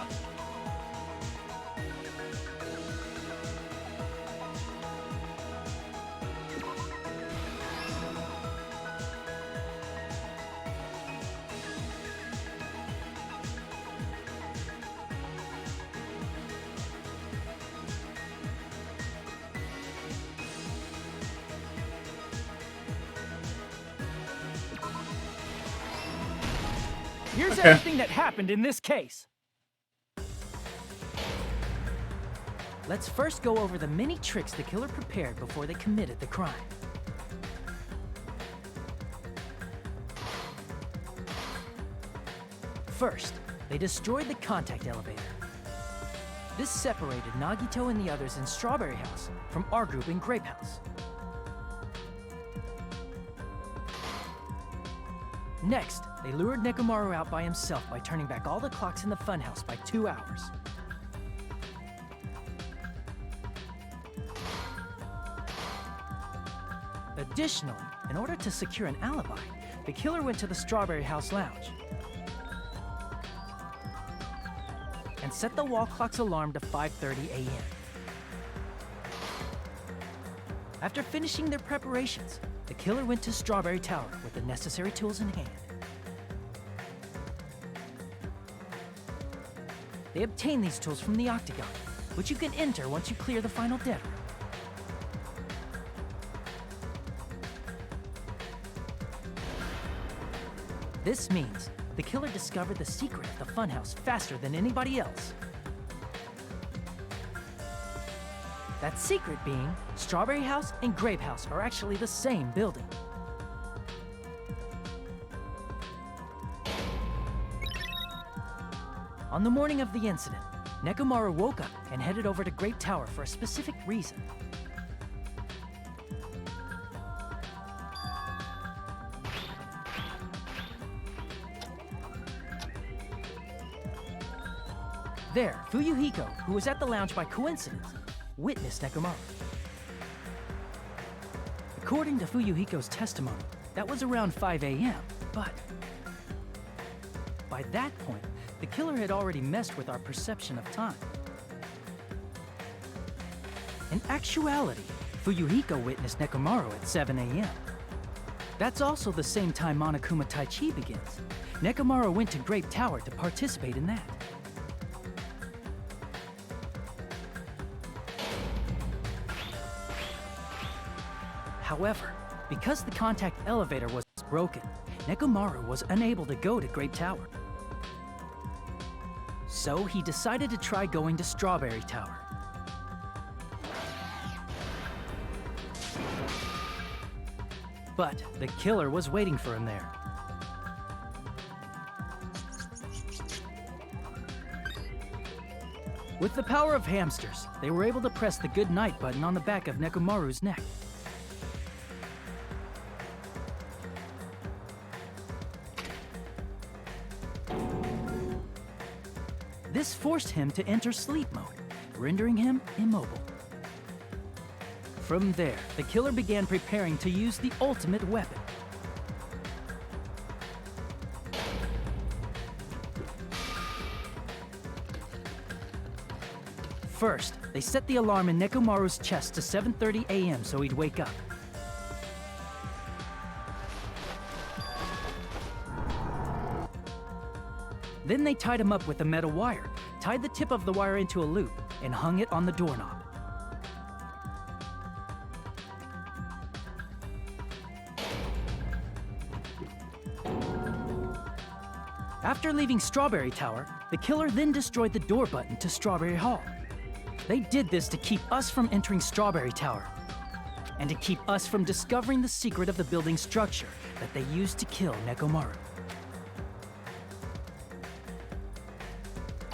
Here's Okay. everything that happened in this case. Let's first go over the many tricks the killer prepared before they committed the crime. First, they destroyed the contact elevator. This separated Nagito and the others in Strawberry House from our group in Grape House. Next, they lured Nekomaru out by himself by turning back all the clocks in the funhouse by 2 hours. Additionally, in order to secure an alibi, the killer went to the Strawberry House lounge and set the wall clock's alarm to 5:30 a.m. After finishing their preparations, the killer went to Strawberry Tower with the necessary tools in hand. They obtained these tools from the Octagon, which you can enter once you clear the final dead room. This means the killer discovered the secret of the funhouse faster than anybody else. That secret being, Strawberry House and Grape House are actually the same building. On the morning of the incident, Nekomaru woke up and headed over to Grape Tower for a specific reason. There, Fuyuhiko, who was at the lounge by coincidence, witnessed Nekomaru. According to Fuyuhiko's testimony, that was around 5 a.m., but by that point, the killer had already messed with our perception of time. In actuality, Fuyuhiko witnessed Nekomaru at 7 a.m. That's also the same time Monokuma Taichi begins. Nekomaru went to Grape Tower to participate in that. However, because the contact elevator was broken, Nekomaru was unable to go to Grape Tower. So he decided to try going to Strawberry Tower. But the killer was waiting for him there. With the power of hamsters, they were able to press the good night button on the back of Nekomaru's neck. This forced him to enter sleep mode, rendering him immobile. From there, the killer began preparing to use the ultimate weapon. First, they set the alarm in Nekomaru's chest to 7:30 a.m. so he'd wake up. Then they tied him up with a metal wire, tied the tip of the wire into a loop, and hung it on the doorknob. After leaving Strawberry Tower, the killer then destroyed the door button to Strawberry Hall. They did this to keep us from entering Strawberry Tower, and to keep us from discovering the secret of the building's structure that they used to kill Nekomaru.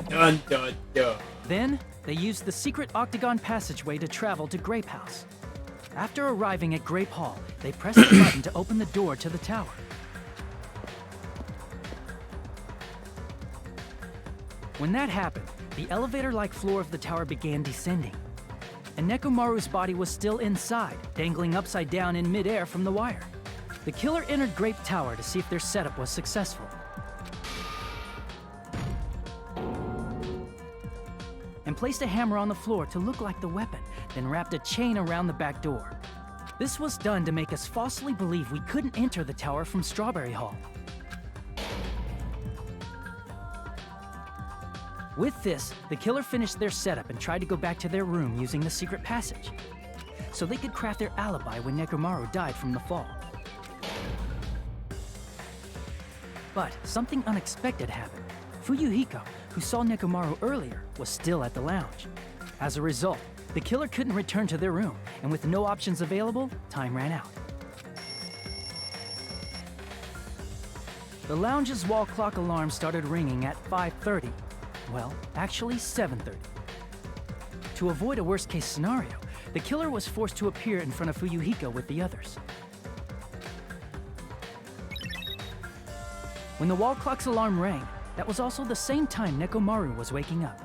Dun, dun, dun. Then, they used the secret octagon passageway to travel to Grape House. After arriving at Grape Hall, they pressed the button to open the door to the tower. When that happened, the elevator-like floor of the tower began descending, and Nekomaru's body was still inside, dangling upside down in midair from the wire. The killer entered Grape Tower to see if their setup was successful, and placed a hammer on the floor to look like the weapon, then wrapped a chain around the back door. This was done to make us falsely believe we couldn't enter the tower from Strawberry Hall. With this, the killer finished their setup and tried to go back to their room using the secret passage, so they could craft their alibi when Nekomaru died from the fall. But something unexpected happened. Fuyuhiko, who saw Nekomaru earlier, was still at the lounge. As a result, the killer couldn't return to their room, and with no options available, time ran out. The lounge's wall clock alarm started ringing at 5:30. Well, actually 7:30. To avoid a worst-case scenario, the killer was forced to appear in front of Fuyuhiko with the others. When the wall clock's alarm rang, that was also the same time Nekomaru was waking up.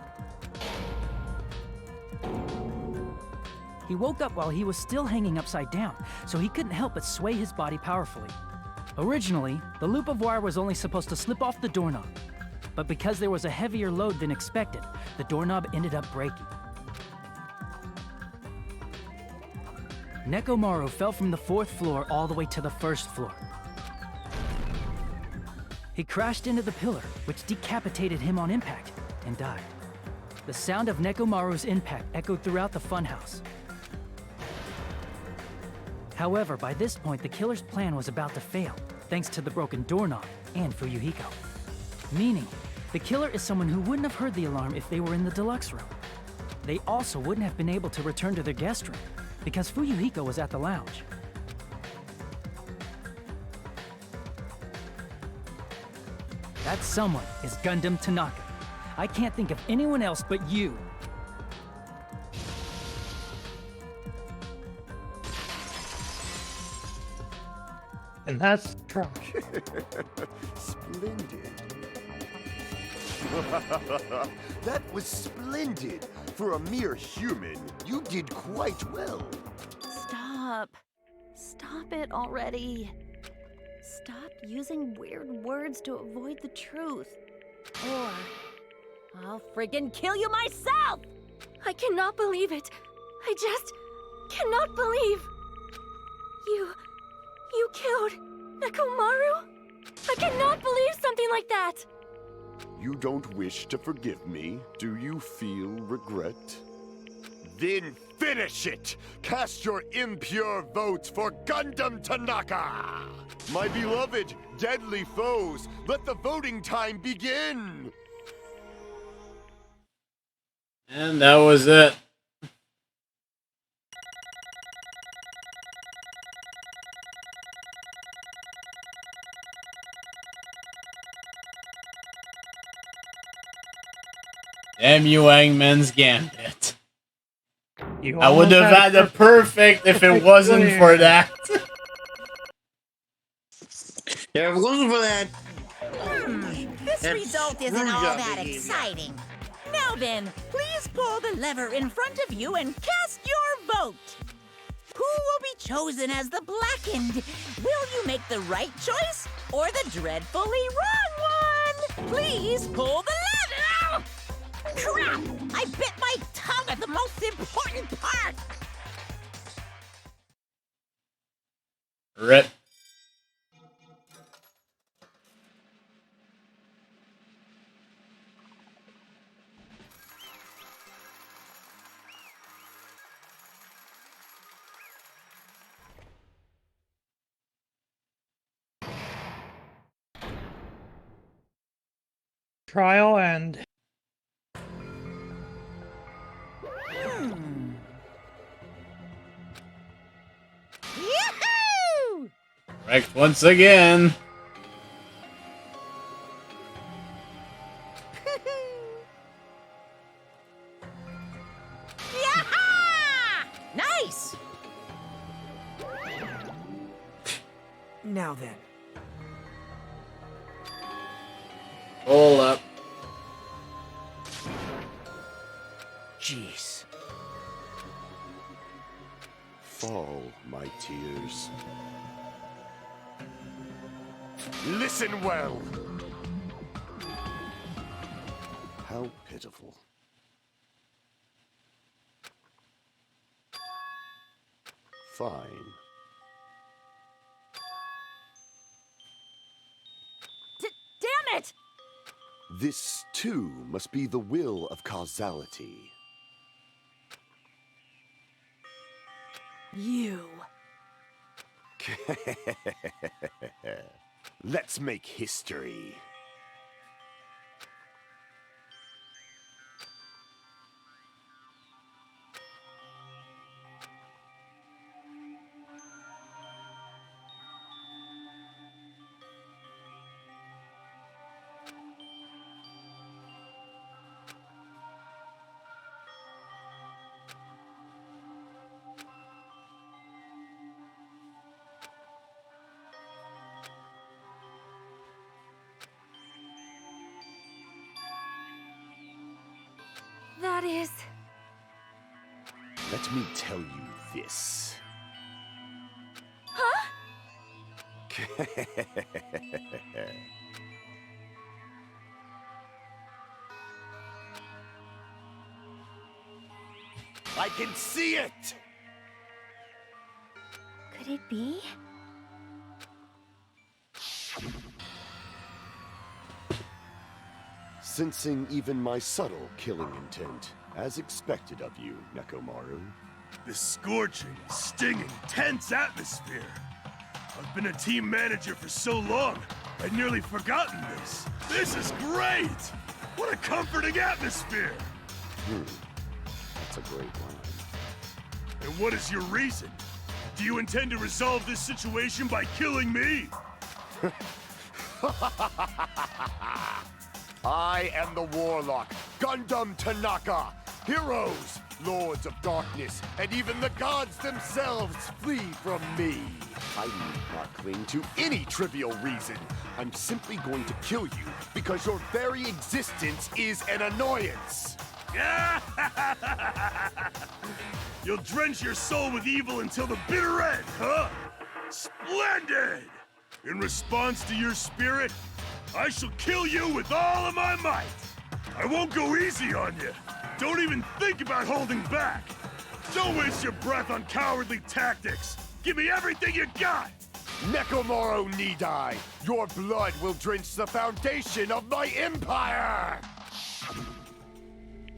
He woke up while he was still hanging upside down, so he couldn't help but sway his body powerfully. Originally, the loop of wire was only supposed to slip off the doorknob, but because there was a heavier load than expected, the doorknob ended up breaking. Nekomaru fell from the 4th floor all the way to the 1st floor. He crashed into the pillar, which decapitated him on impact, and died. The sound of Nekomaru's impact echoed throughout the funhouse. However, by this point, the killer's plan was about to fail, thanks to the broken doorknob and Fuyuhiko. Meaning, the killer is someone who wouldn't have heard the alarm if they were in the deluxe room. They also wouldn't have been able to return to their guest room, because Fuyuhiko was at the lounge. That someone is Gundam Tanaka. I can't think of anyone else but you. And that's trash. Splendid. That was splendid. For a mere human, you did quite well. Stop. Stop it already. Stop using weird words to avoid the truth. Or I'll friggin' kill you myself! I cannot believe it. I just cannot believe. You killed Nekomaru? I cannot believe something like that. You don't wish to forgive me? Do you feel regret? Then finish it! Cast your impure votes for Gundam Tanaka! My beloved, deadly foes, let the voting time begin! And that was it. Damn you, Angman's Gambit. I would have had a perfect if it wasn't for that. Yeah, if it wasn't for that. This That result isn't screwed all up that the game. exciting. Now then, please pull the lever in front of you and cast your vote. Who will be chosen as the blackened? Will you make the right choice or the dreadfully wrong one? Please pull the lever! Crap! I bit my tongue at the most important part! Rip. Trial end. Yahoo! Correct once again. Yaha! Nice! Now then. Hold up. Jeez. Fall, my tears. Listen well! How pitiful. Fine. Damn it! This, too, must be the will of causality. You. Let's make history. That is... Let me tell you this. Huh? I can see it! Could it be? Sensing even my subtle killing intent, as expected of you, Nekomaru. This scorching, stinging, tense atmosphere. I've been a team manager for so long, I'd nearly forgotten this. This is great! What a comforting atmosphere! That's a great line. And what is your reason? Do you intend to resolve this situation by killing me? I am the Warlock, Gundam Tanaka. Heroes, Lords of Darkness, and even the gods themselves flee from me. I need not cling to any trivial reason. I'm simply going to kill you because your very existence is an annoyance. You'll drench your soul with evil until the bitter end, huh? Splendid! In response to your spirit, I shall kill you with all of my might. I won't go easy on you. Don't even think about holding back. Don't waste your breath on cowardly tactics. Give me everything you got. Nekomaru Nidai, your blood will drench the foundation of my empire!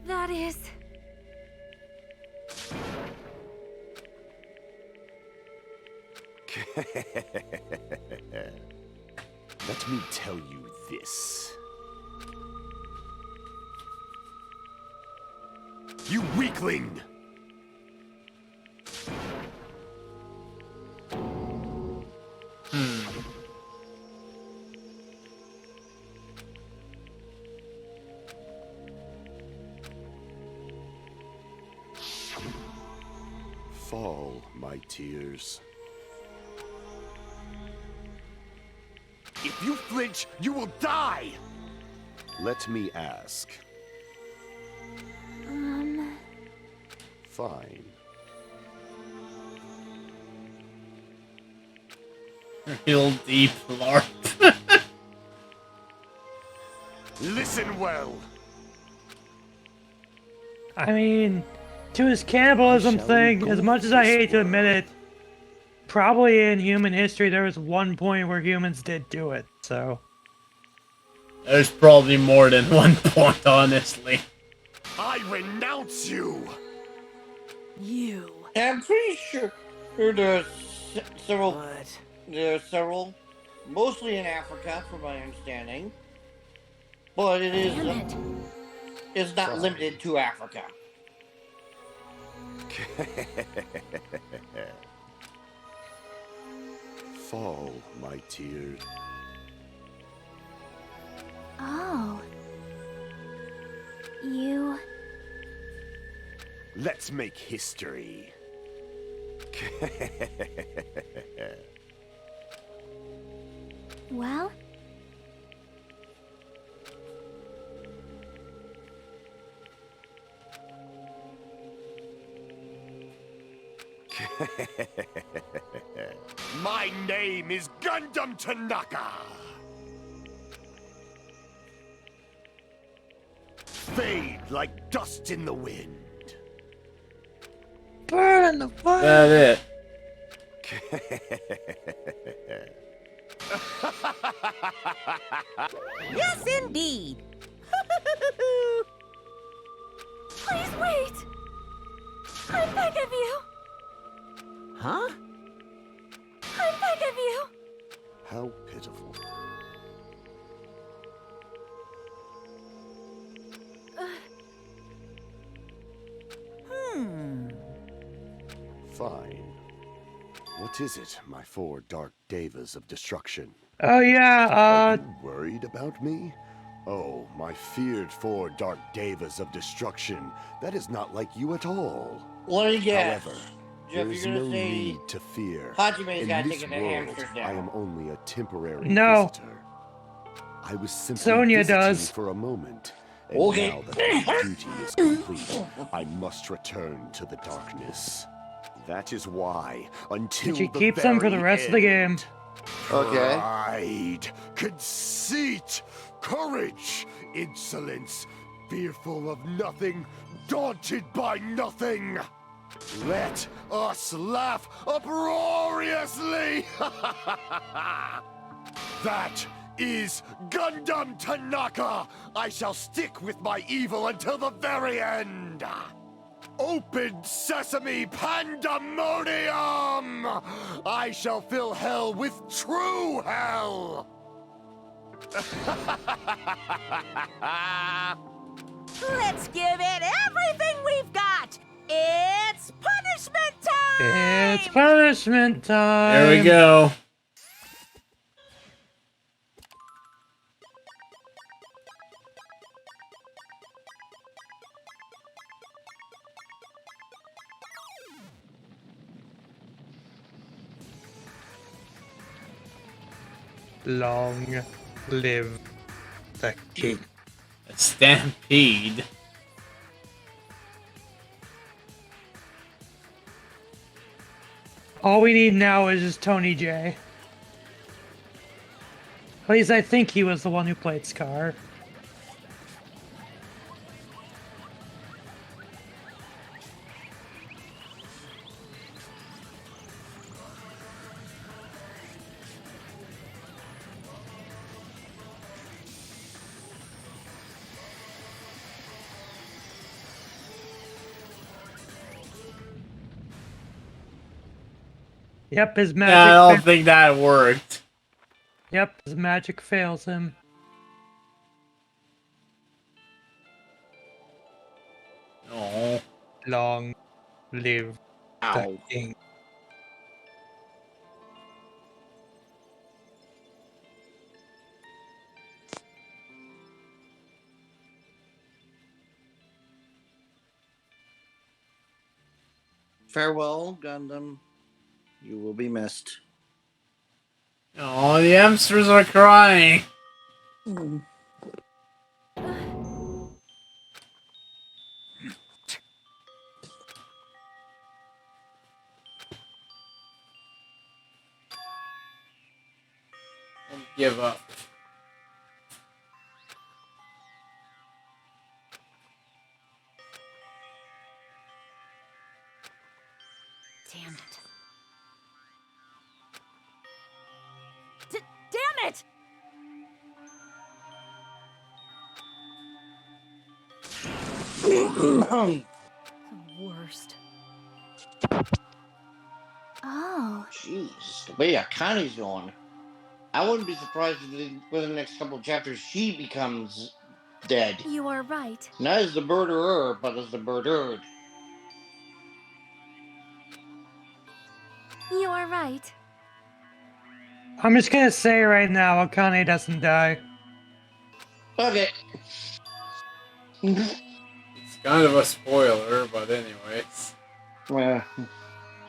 That is... Let me tell you this. You weakling! Fall, my tears. If you flinch, you will die! Let me ask. Fine. Real deep lore. Listen well. I mean, to his cannibalism thing, as much as I hate to admit it, probably in human history there was one point where humans did do it, so... There's probably more than one point, honestly. I renounce you! You. I'm pretty sure there's several. There are several, mostly in Africa, from my understanding. But it is. It's not limited to Africa. Fall, my tears. Oh. You... Let's make history. Well? My name is Gundam Tanaka! Fade like dust in the wind. Burn in the fire! That Yes, indeed. Please wait! I beg of you! Huh? I beg of you! How pitiful. Fine. What is it, my 4 dark devas of destruction? Oh yeah, Are you worried about me? Oh, my feared 4 dark devas of destruction. That is not like you at all. Let me guess. However, Jeff, there is you're no gonna say need to fear. Hajime's In gotta this take it to world, Amsterdam. I am only a temporary No. visitor. I was simply Sonya visiting does. for a moment. And Okay. now that my duty is complete, I must return to the darkness. That is why, until She the keeps them for the very rest of the game. end, Okay. Pride, conceit, courage, insolence, fearful of nothing, daunted by nothing. Let us laugh uproariously! That is Gundam Tanaka! I shall stick with my evil until the very end! Open sesame pandemonium! I shall fill hell with true hell! Let's give it everything we've got! It's punishment time! It's punishment time. There we go. Long live the king. A stampede. All we need now is just Tony J. At least I think he was the one who played Scar. Yep, his magic. Yeah, I don't think that worked. Yep, his magic fails him. Oh. Long live the king. Farewell, Gundam. You will be missed. Oh, the hamsters are crying. Don't give up. Damn it. Damn it! The worst. Oh. Jeez, the way Akane's going. I wouldn't be surprised if within the next couple of chapters she becomes dead. You are right. Not as the murderer, but as the murdered. You are right. I'm just gonna say right now, Akane doesn't die. Okay. It's kind of a spoiler, but anyways. Yeah.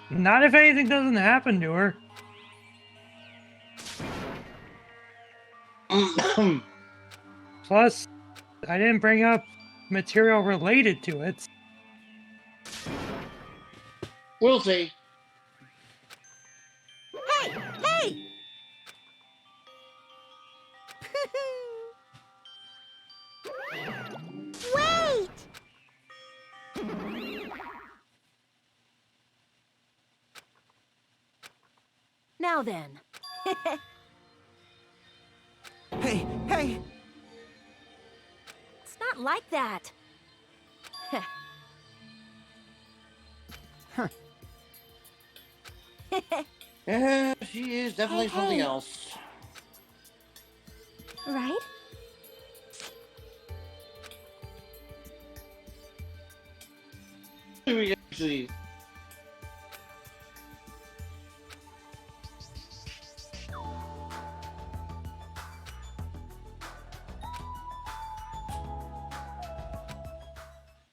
Not if anything doesn't happen to her. Plus, I didn't bring up material related to it. We'll see. Hey! Hey! Wait! Now then. Hey, hey! It's not like that. Huh. Yeah, she is definitely Hey, something hey. else. Right? We actually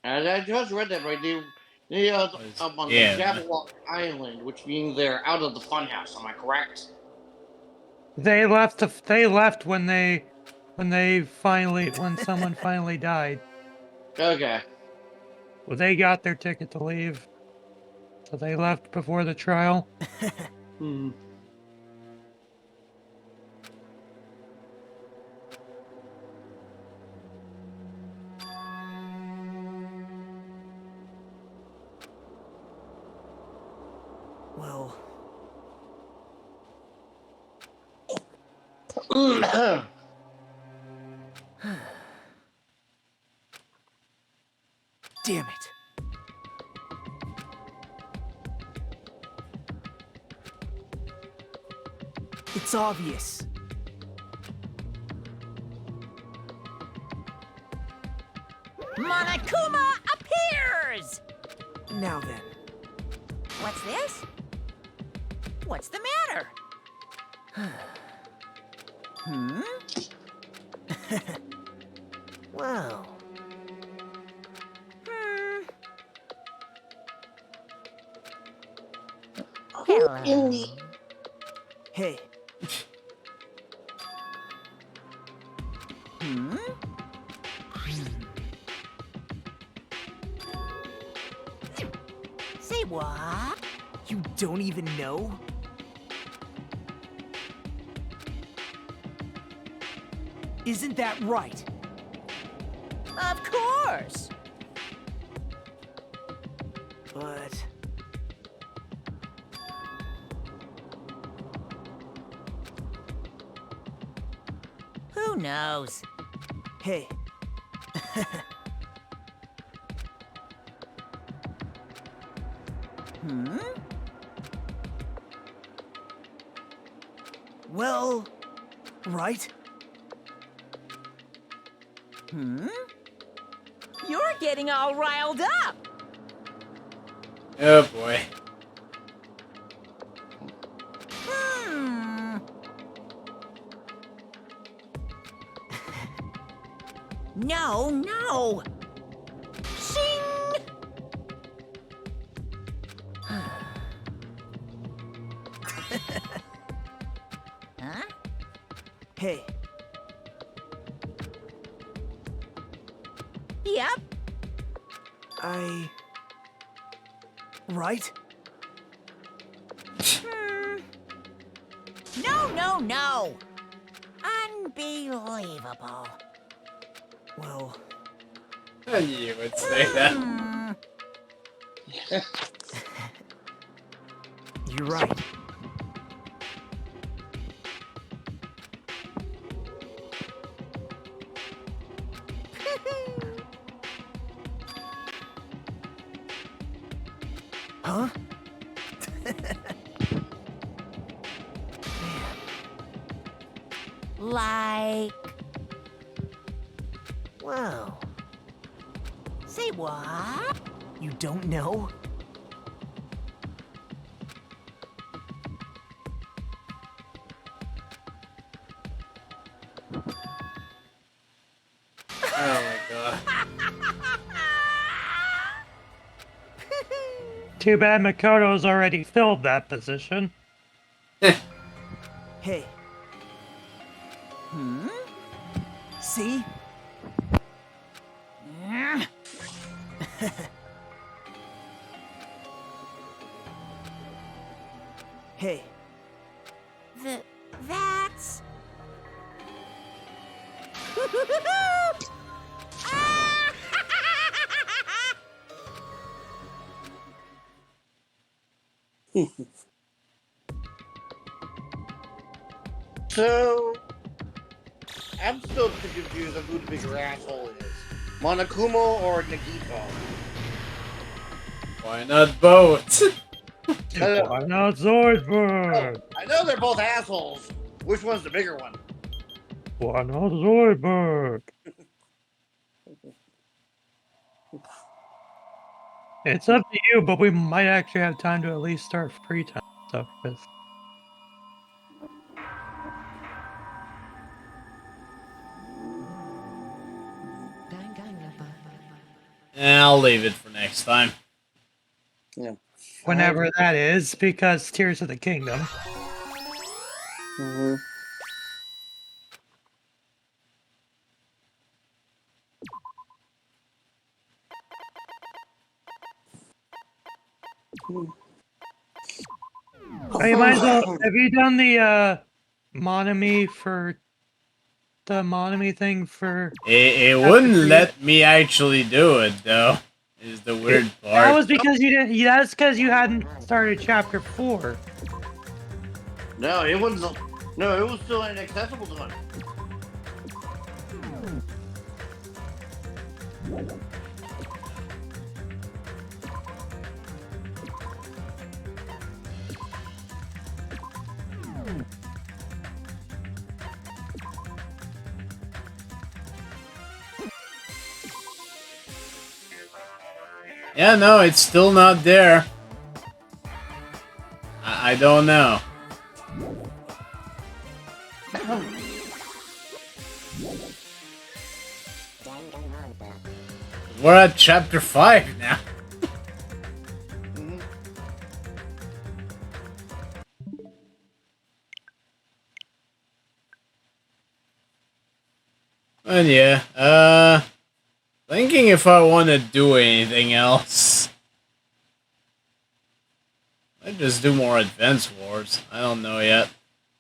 And I just read that right. They up on the Yeah. Jabberwock Island, which means they're out of the funhouse. Am I correct? They left. They left when someone finally died. Okay. Well, they got their ticket to leave, so they left before the trial. Hmm. Well, damn it. It's obvious. Monokuma appears! Now then. What's this? What's the matter? Hmm? Well. Hello. Hey. Hmm? Say what? You don't even know? Isn't that right? Of course. But... Who knows? Hey. Hmm? Well... Right? Hmm? You're getting all riled up. Oh boy. Hmm. No, no. Shing! Huh? Hey. Yep. Right? No, no, no. Unbelievable. Well... I knew you would say that. You're right. Huh? Like... Well... Say what? You don't know? Oh my god. Too bad Makoto's already filled that position. Hey. Hmm? See? Hey. That's... So, I'm still too confused on who the bigger asshole is. Monokuma or Nagito? Why not both? Why not Zoidberg? I know they're both assholes. Which one's the bigger one? Why not Zoidberg? It's up to you, but we might actually have time to at least start free time stuff. I'll leave it for next time. Yeah. Whenever that is, because Tears of the Kingdom. Mm-hmm. Oh, you might as well, have you done the Monami for the Monami thing for? It wouldn't let me actually do it though. Is the weird part. That was because you didn't. That's because you hadn't started chapter 4. No, it wasn't. No, it was still inaccessible to him. Yeah, no, it's still not there. I don't know. We're at chapter 5 now. And yeah, thinking if I want to do anything else. I just do more Advance Wars. I don't know yet.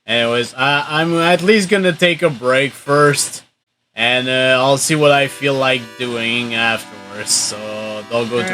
Anyways, I'm at least gonna take a break first. And I'll see what I feel like doing afterwards. So don't go too